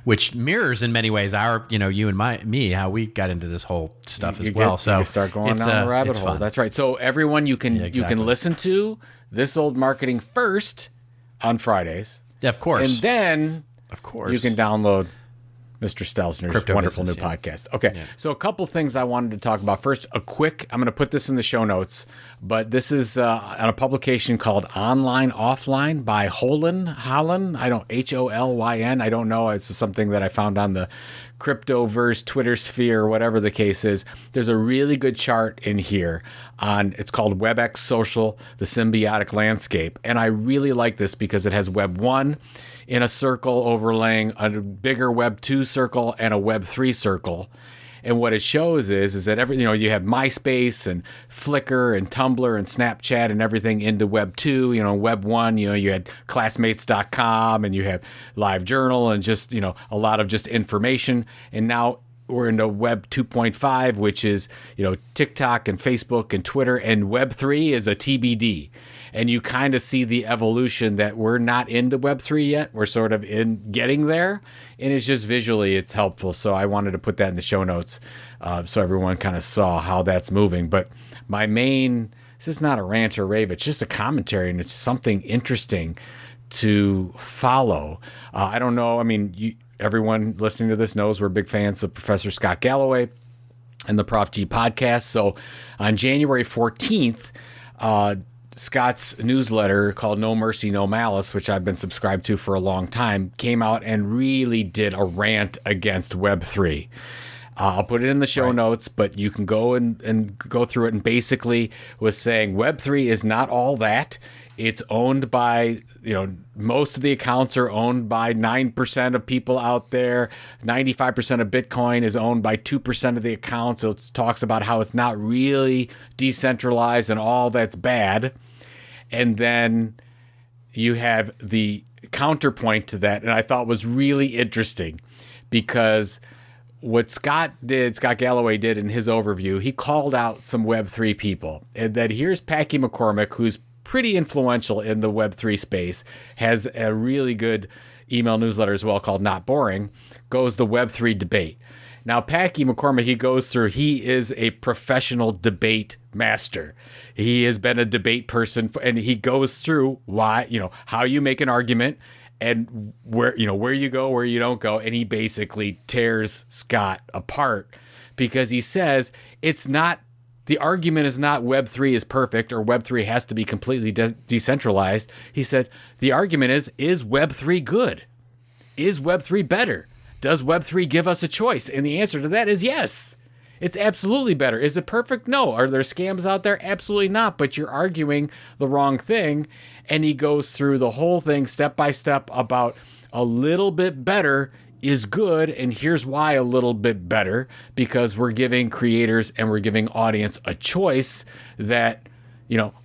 which mirrors in many ways our, you and me, how we got into this whole stuff as well. So you start going down the rabbit hole. Fun. That's right. So everyone, you can listen to This Old Marketing first on Fridays. Yeah, of course. And then you can download Mr. Stelzner's Crypto wonderful business, new podcast. Okay, so a couple things I wanted to talk about. First, I'm going to put this in the show notes, but this is on a publication called Online Offline by Holyn. Holyn, H-O-L-Y-N. I don't know. It's something that I found on the Cryptoverse, Twitter sphere, whatever the case is. There's a really good chart in here it's called WebX Social, the Symbiotic Landscape. And I really like this because it has Web 1 in a circle overlaying a bigger Web 2 circle and a Web 3 circle. And what it shows is that you have MySpace and Flickr and Tumblr and Snapchat and everything into Web 2. Web 1, you had classmates.com and you have LiveJournal and just, a lot of just information. And now we're into Web 2.5, which is, TikTok and Facebook and Twitter, and Web 3 is a TBD. And you kind of see the evolution that we're not into Web 3 yet. We're sort of in getting there. And it's just visually, it's helpful. So I wanted to put that in the show notes so everyone kind of saw how that's moving. But this is not a rant or rave. It's just a commentary, and it's something interesting to follow. I don't know. I mean, everyone listening to this knows we're big fans of Professor Scott Galloway and the Prof G podcast. So on January 14th, Scott's newsletter called No Mercy, No Malice, which I've been subscribed to for a long time, came out and really did a rant against Web3. I'll put it in the show notes, but you can go and go through it, and basically was saying Web3 is not all that. It's owned by, most of the accounts are owned by 9% of people out there. 95% of Bitcoin is owned by 2% of the accounts. So it talks about how it's not really decentralized and all that's bad. And then you have the counterpoint to that, and I thought was really interesting because what Scott Galloway did in his overview, he called out some Web3 people. And that here's Packy McCormick, who's pretty influential in the Web3 space, has a really good email newsletter as well called Not Boring, goes the Web3 debate. Now, Packy McCormick, he is a professional debate master. He has been a debate person, and he goes through why, how you make an argument and where you go, where you don't go. And he basically tears Scott apart because he says the argument is not Web3 is perfect or Web3 has to be completely decentralized. He said the argument is Web3 good? Is Web3 better? Does Web3 give us a choice? And the answer to that is yes. It's absolutely better. Is it perfect? No. Are there scams out there? Absolutely not. But you're arguing the wrong thing. And he goes through the whole thing step by step about a little bit better is good. And here's why a little bit better, because we're giving creators and we're giving audience a choice that,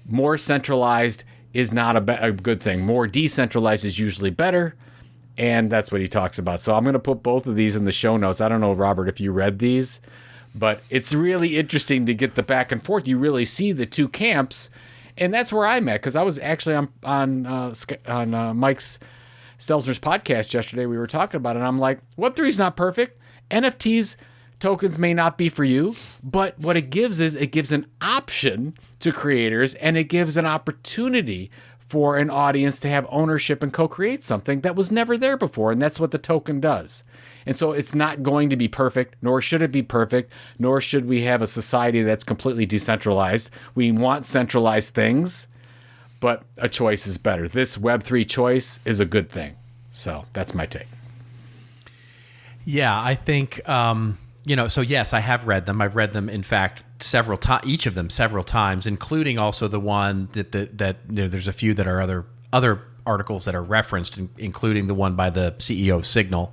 more centralized is not a good thing. More decentralized is usually better. And that's what he talks about. So I'm going to put both of these in the show notes. I don't know, Robert, if you read these, but it's really interesting to get the back and forth. You really see the two camps. And that's where I'm at, because I was actually on Mike's Stelzner's podcast yesterday, we were talking about it, and I'm like, Web3 is not perfect. NFTs tokens may not be for you, but what it gives is it gives an option to creators, and it gives an opportunity for an audience to have ownership and co-create something that was never there before, and that's what the token does. And so it's not going to be perfect, nor should it be perfect, nor should we have a society that's completely decentralized. We want centralized things, but a choice is better. This Web3 choice is a good thing. So that's my take. Yeah, I think, so yes, I have read them. I've read them, in fact, several times, each of them several times, including also the one that there's a few that are other articles that are referenced, including the one by the CEO of Signal,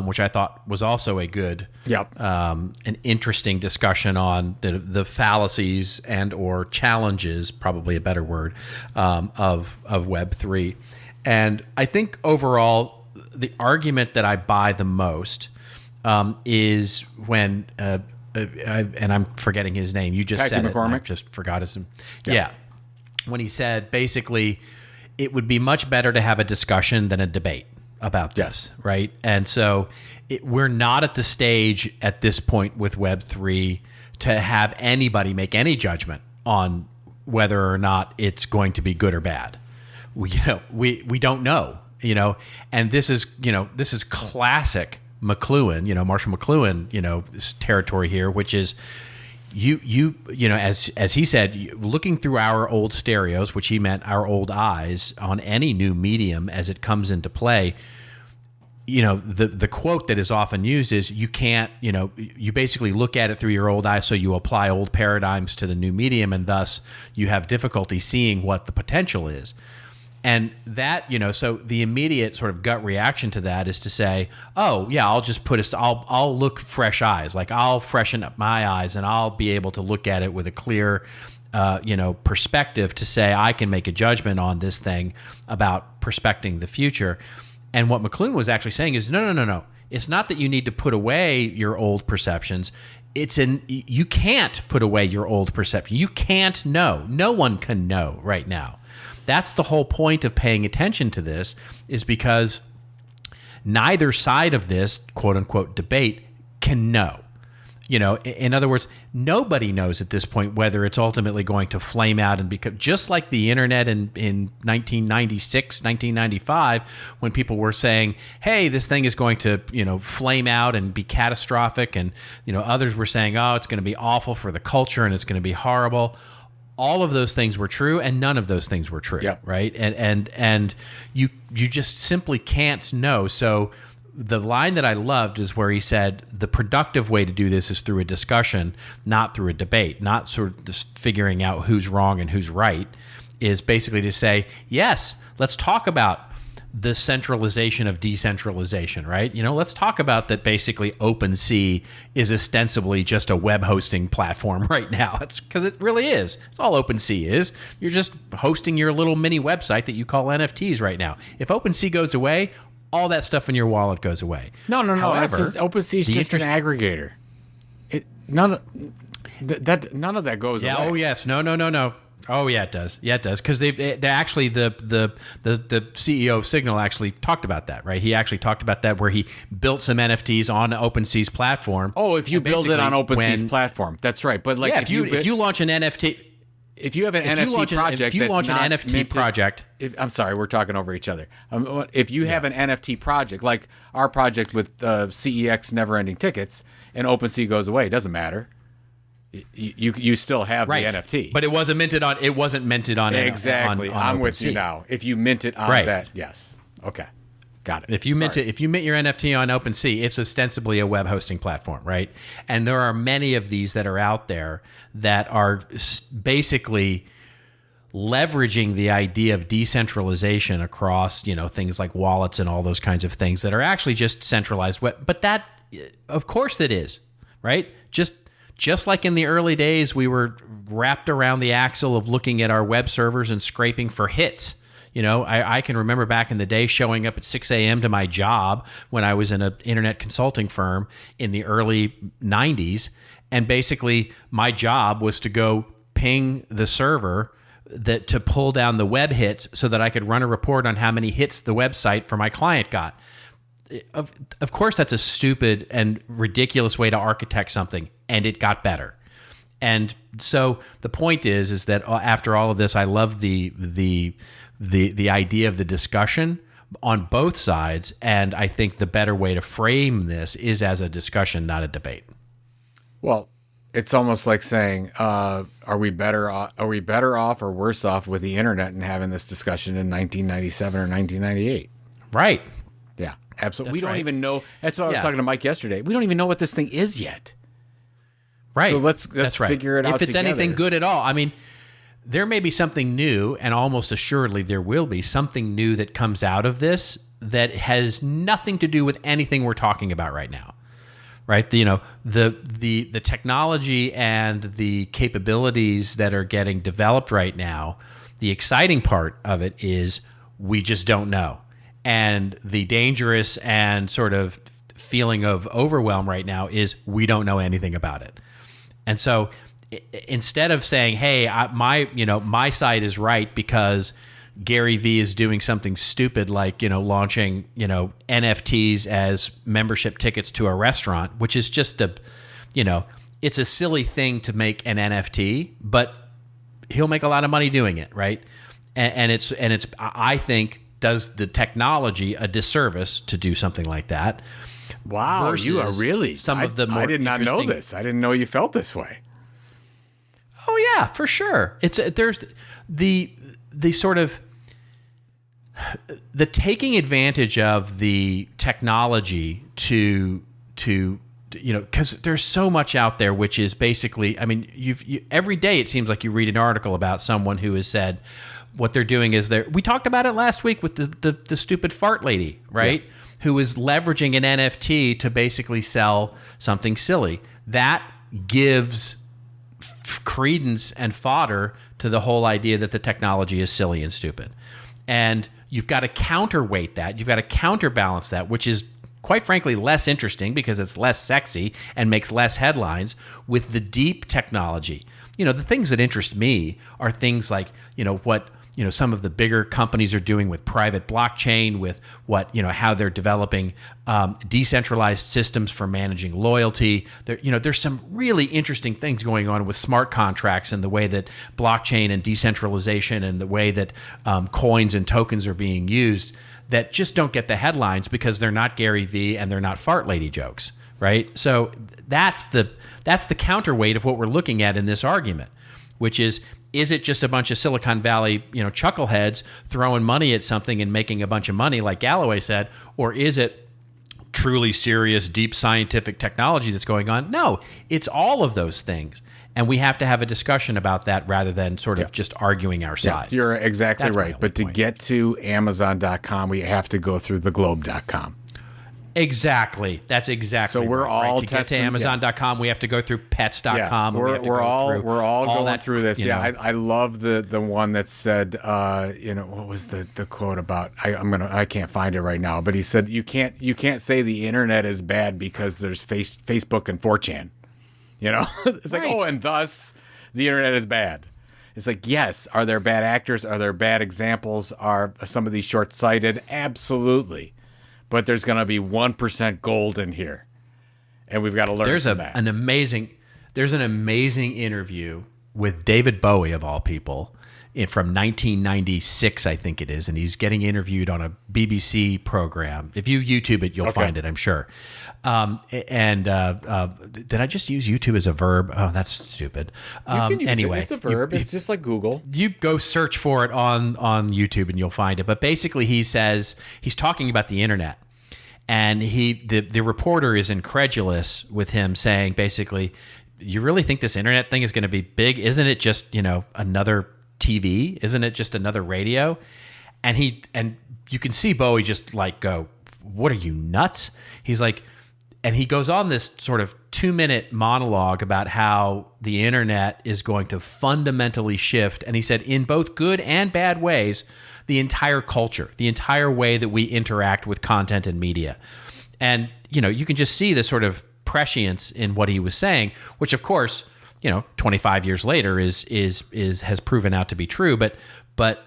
which I thought was also a good, an interesting discussion on the fallacies and or challenges, probably a better word, of Web3. And I think overall, the argument that I buy the most is when, and I'm forgetting his name. You just Packy said McCormick. I just forgot his name. Yeah. When he said, basically, it would be much better to have a discussion than a debate about this, right? And so we're not at the stage at this point with Web3 to have anybody make any judgment on whether or not it's going to be good or bad. We don't know, and this is classic McLuhan, Marshall McLuhan, territory here, which is as he said, looking through our old stereos, which he meant our old eyes on any new medium as it comes into play. The quote that is often used is you can't, you basically look at it through your old eyes, so you apply old paradigms to the new medium, and thus you have difficulty seeing what the potential is. And that, so the immediate sort of gut reaction to that is to say, oh yeah, I'll just I'll look fresh eyes. Like I'll freshen up my eyes and I'll be able to look at it with a clear, perspective to say I can make a judgment on this thing about prospecting the future. And what McLuhan was actually saying is, no. It's not that you need to put away your old perceptions. You can't put away your old perception. You can't know. No one can know right now. That's the whole point of paying attention to this, is because neither side of this quote unquote debate can know. In other words, nobody knows at this point whether it's ultimately going to flame out and become just like the internet in 1996, 1995, when people were saying, hey, this thing is going to, flame out and be catastrophic. And, others were saying, oh, it's going to be awful for the culture and it's going to be horrible. All of those things were true, and none of those things were true, right? And you just simply can't know. So the line that I loved is where he said the productive way to do this is through a discussion, not through a debate, not sort of just figuring out who's wrong and who's right, is basically to say, yes, let's talk about the centralization of decentralization, right? Let's talk about that. Basically, OpenSea is ostensibly just a web hosting platform right now. It's because it really is. It's all OpenSea is. You're just hosting your little mini website that you call NFTs right now. If OpenSea goes away, all that stuff in your wallet goes away. No. However, OpenSea is just an aggregator. None of that goes away. Oh yes. No. Oh yeah, it does. Yeah, it does. Because they actually the CEO of Signal actually talked about that, right? He actually talked about that, where he built some NFTs on OpenSea's platform. Oh, if you build it on OpenSea's platform, that's right. But like, if you launch an NFT, if you have an NFT project, if you launch an NFT project, I'm sorry, we're talking over each other. If you have an NFT project, like our project with CEX Never-Ending Tickets, and OpenSea goes away, it doesn't matter. You still have the NFT, but it wasn't minted on. It wasn't minted on. Exactly, I'm with you now. If you mint it on that, yes, okay, got it. If you mint your NFT on OpenSea, it's ostensibly a web hosting platform, right? And there are many of these that are out there that are basically leveraging the idea of decentralization across, things like wallets and all those kinds of things that are actually just centralized web. But that, of course, it is, right? Just like in the early days, we were wrapped around the axle of looking at our web servers and scraping for hits. I can remember back in the day showing up at 6 a.m. to my job when I was in an internet consulting firm in the early 90s. And basically, my job was to go ping the server to pull down the web hits so that I could run a report on how many hits the website for my client got. Of course, that's a stupid and ridiculous way to architect something, and it got better. And so the point is that after all of this, I love the idea of the discussion on both sides, and I think the better way to frame this is as a discussion, not a debate. Well, it's almost like saying, are we better off or worse off with the internet and having this discussion in 1997 or 1998? Right. Yeah, absolutely. We don't even know. That's what I was talking to Mike yesterday. We don't even know what this thing is yet. Right. So let's figure it out if it's together. anything good at all. I mean, there may be something new, and almost assuredly there will be something new that comes out of this that has nothing to do with anything we're talking about right now. Right? The technology and the capabilities that are getting developed right now, the exciting part of it is we just don't know. And the dangerous and sort of feeling of overwhelm right now is we don't know anything about it. And so instead of saying, hey, my side is right because Gary Vee is doing something stupid like, launching, NFTs as membership tickets to a restaurant, which is just it's a silly thing to make an NFT, but he'll make a lot of money doing it. Right. And it's, I think, does the technology a disservice to do something like that. Wow, you are really some of the more I did not know this. I didn't know you felt this way. Oh yeah, for sure. There's the sort of the taking advantage of the technology to because there's so much out there, which is basically, I mean, every day it seems like you read an article about someone who has said what they're doing is we talked about it last week with the stupid fart lady, right? Yeah. Who is leveraging an NFT to basically sell something silly. That gives credence and fodder to the whole idea that the technology is silly and stupid. And you've got to counterweight that. You've got to counterbalance that, which is quite frankly less interesting because it's less sexy and makes less headlines, with the deep technology. The things that interest me are things like, what some of the bigger companies are doing with private blockchain, with what, how they're developing decentralized systems for managing loyalty. There's some really interesting things going on with smart contracts and the way that blockchain and decentralization and the way that coins and tokens are being used that just don't get the headlines because they're not Gary Vee and they're not fart lady jokes, right? So that's the counterweight of what we're looking at in this argument, which is it just a bunch of Silicon Valley, chuckleheads throwing money at something and making a bunch of money, like Galloway said, or is it truly serious, deep scientific technology that's going on? No, it's all of those things. And we have to have a discussion about that rather than sort of just arguing our sides. You're exactly right. But to get to Amazon.com, we have to go through theglobe.com. Exactly. That's exactly. So we're all to get to Amazon.com, we have to go through pets.com. Yeah, we're all going through this. I love the one that said, what was the quote about? I can't find it right now, but he said you can't say the internet is bad because there's Facebook and 4chan. It's like, and thus the internet is bad. It's like, yes, are there bad actors? Are there bad examples? Are some of these short-sighted? Absolutely. But there's going to be 1% gold in here, and we've got to learn from that. There's an amazing interview with David Bowie, of all people, from 1996, I think it is, and he's getting interviewed on a BBC program. If you YouTube it, you'll find it, I'm sure. Did I just use YouTube as a verb? Oh, that's stupid. You can use it. It's a verb. It's just like Google. You go search for it on YouTube and you'll find it. But basically he says, he's talking about the internet. And the reporter is incredulous with him saying, basically, you really think this internet thing is going to be big? Isn't it just, another TV? Isn't it just another radio? And you can see Bowie just like go, what are you, nuts? He's like, and he goes on this sort of 2-minute monologue about how the internet is going to fundamentally shift. And he said, in both good and bad ways, the entire culture, the entire way that we interact with content and media. And, you can just see the sort of prescience in what he was saying, which of course 25 years later is has proven out to be true. But but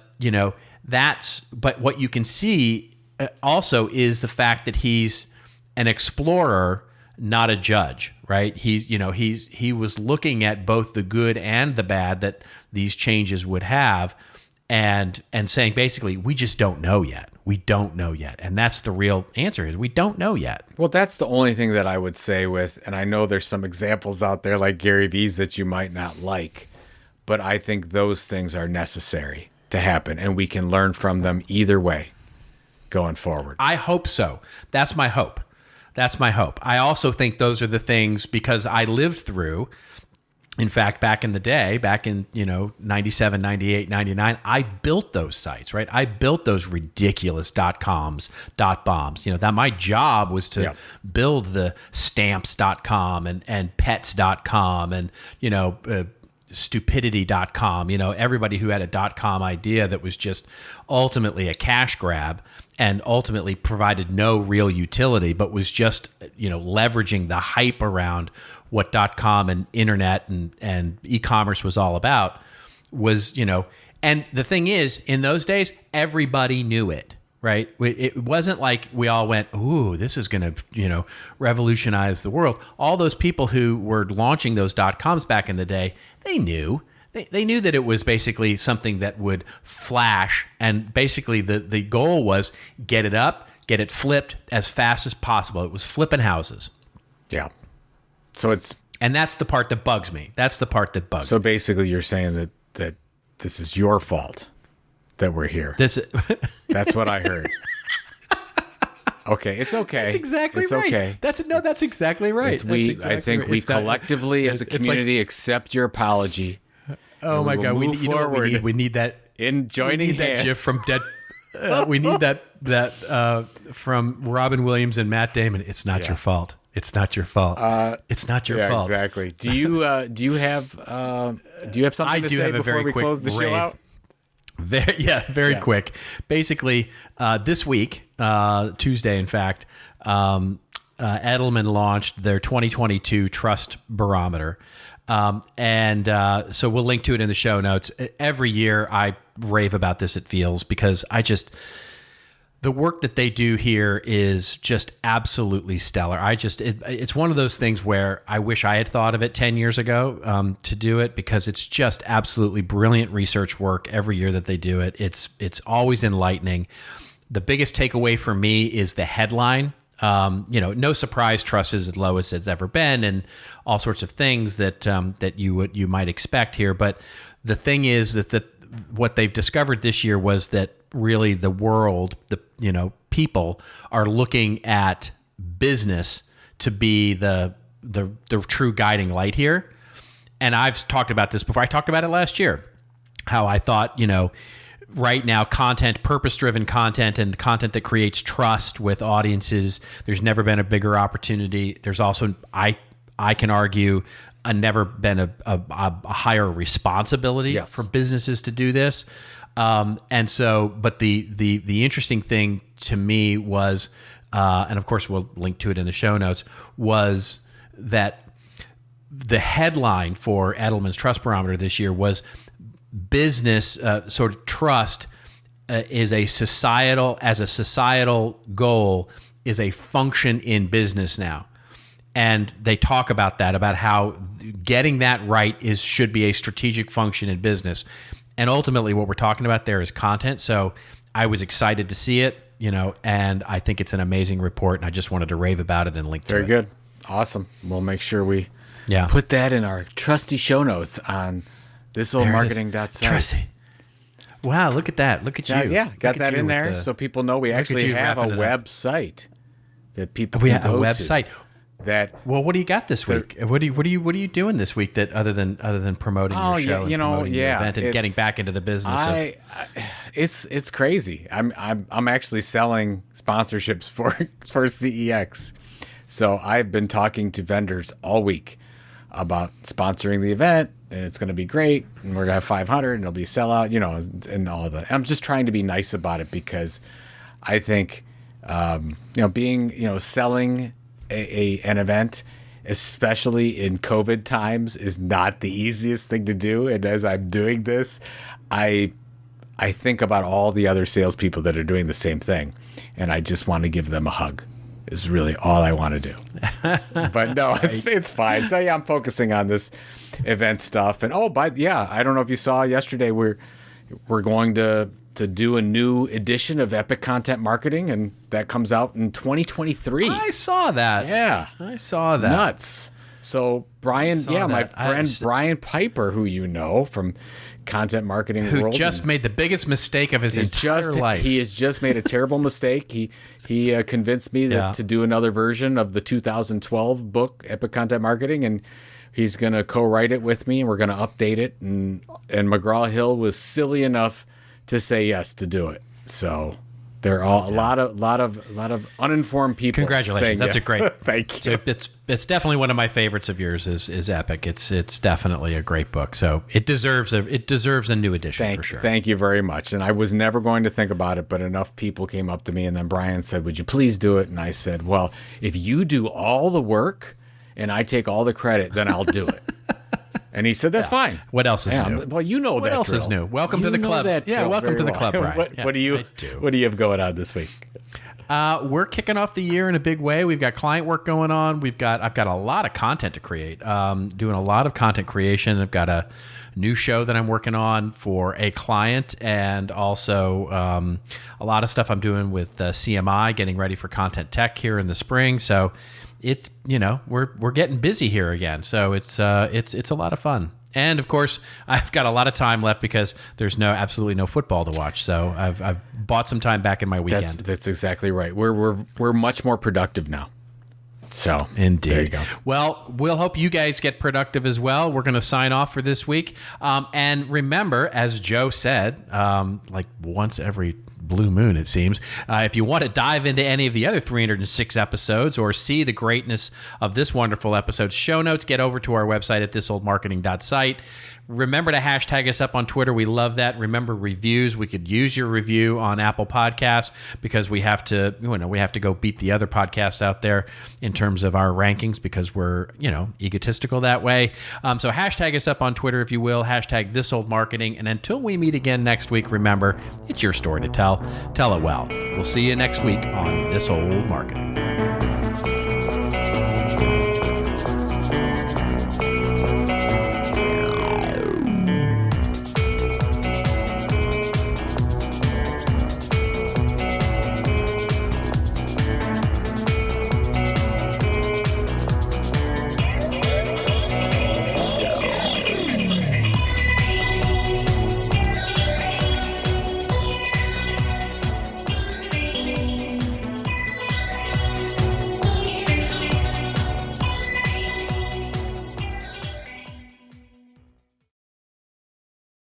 what you can see also is the fact that he's an explorer, not a judge, right? He was looking at both the good and the bad that these changes would have, and saying basically, we just don't know yet. We don't know yet. And that's the real answer, is we don't know yet. Well, that's the only thing that I would say with, and I know there's some examples out there like Gary Vee's that you might not like, but I think those things are necessary to happen, and we can learn from them either way going forward. I hope so. That's my hope. That's my hope. I also think those are the things, because I lived through, in fact, back in the day, back in 97, 98, 99, I built those sites, right? I built those ridiculous .coms, .bombs. That my job was to build the stamps.com and pets.com and stupidity.com, everybody who had a .com idea that was just ultimately a cash grab and ultimately provided no real utility, but was just, leveraging the hype around what .com and internet and e-commerce was all about was, and the thing is, in those days, everybody knew it. Right. It wasn't like we all went, ooh, this is going to, revolutionize the world. All those people who were launching those .coms back in the day, they knew. They knew that it was basically something that would flash. And basically the goal was get it up, get it flipped as fast as possible. It was flipping houses. Yeah. So and that's the part that bugs me. That's the part that bugs me. So basically you're saying that this is your fault that we're here. That's what I heard. Okay, it's okay. That's exactly it's right. Okay. That's exactly right. I think we collectively as a community accept your apology. Oh my God, we need that in joining that GIF from Dead. We need that from Robin Williams and Matt Damon. It's not your fault. It's not your fault. It's not your fault. Exactly. Do you have something to say before we close the show out? Very quick. Basically, this week, Tuesday, in fact, Edelman launched their 2022 Trust Barometer. So we'll link to it in the show notes. Every year I rave about this, it feels, because the work that they do here is just absolutely stellar. It's one of those things where I wish I had thought of it 10 years ago to do it, because it's just absolutely brilliant research work every year that they do it. It's always enlightening. The biggest takeaway for me is the headline. No surprise, trust is as low as it's ever been, and all sorts of things that you might expect here. But the thing is that what they've discovered this year was that really the world, people are looking at business to be the true guiding light here. And I've talked about this before. I talked about it last year, how I thought, right now, content, purpose-driven content, and content that creates trust with audiences, there's never been a bigger opportunity. There's also, I can argue, never been a higher responsibility for businesses to do this. But the interesting thing to me was, and of course we'll link to it in the show notes, was that the headline for Edelman's Trust Barometer this year was business sort of trust is a societal goal, is a function in business now. And they talk about that, about how getting that right should be a strategic function in business. And ultimately what we're talking about there is content. So I was excited to see it, and I think it's an amazing report, and I just wanted to rave about it and link to it. Very good. Awesome. We'll make sure we put that in our trusty show notes on thisoldmarketing.site. Trusty. Wow, look at that. Look at you. Yeah, got that in there so people know we actually have a website that people can go to. We have a website. Well, what do you got this week? What are you doing this week that other than promoting your show and promoting the event and getting back into the business? It's crazy. I'm actually selling sponsorships for CEX. So I've been talking to vendors all week about sponsoring the event, and it's going to be great, and we're going to have 500, and it'll be a sellout, and all of that. I'm just trying to be nice about it, because I think, selling an event, especially in COVID times, is not the easiest thing to do. And as I'm doing this, I think about all the other salespeople that are doing the same thing, and I just want to give them a hug. Is really all I want to do. But no, it's fine. So yeah, I'm focusing on this event stuff. And I don't know if you saw yesterday, we're going to do a new edition of Epic Content Marketing, and that comes out in 2023. I saw that. Yeah, I saw that. Nuts. So Brian, my friend Brian Piper, who you know from Content Marketing World, who just made the biggest mistake of his entire life. He has just made a terrible mistake. He convinced me to do another version of the 2012 book, Epic Content Marketing, and he's going to co-write it with me, and we're going to update it. And McGraw-Hill was silly enough to say yes to do it. So there are a lot of uninformed people. Congratulations! That's yes. a great. Thank you. So it's definitely one of my favorites of yours. Is Epic. It's definitely a great book. So it deserves a new edition for sure. Thank you very much. And I was never going to think about it, but enough people came up to me, and then Brian said, "Would you please do it?" And I said, "Well, if you do all the work and I take all the credit, then I'll do it." And he said, "That's fine." What else is new? Well, you know what that. What else drill. is new? Welcome to the club. Yeah, welcome to the club, Brian. What do you have going on this week? We're kicking off the year in a big way. We've got client work going on. I've got a lot of content to create. Doing a lot of content creation. I've got a new show that I'm working on for a client, and also a lot of stuff I'm doing with CMI, getting ready for Content Tech here in the spring. So it's, we're getting busy here again. So it's a lot of fun. And of course, I've got a lot of time left because there's absolutely no football to watch. So I've bought some time back in my weekend. That's exactly right. We're much more productive now. So indeed. There you go. Well, we'll hope you guys get productive as well. We're going to sign off for this week. And remember, as Joe said, like once every blue moon, it seems. If you want to dive into any of the other 306 episodes or see the greatness of this wonderful episode's show notes, get over to our website at thisoldmarketing.site. Remember to hashtag us up on Twitter. We love that. Remember reviews. We could use your review on Apple Podcasts because we have to go beat the other podcasts out there in terms of our rankings because we're, egotistical that way. So hashtag us up on Twitter, if you will. Hashtag thisoldmarketing. And until we meet again next week, remember, it's your story to tell. Tell it well. We'll see you next week on This Old Marketing.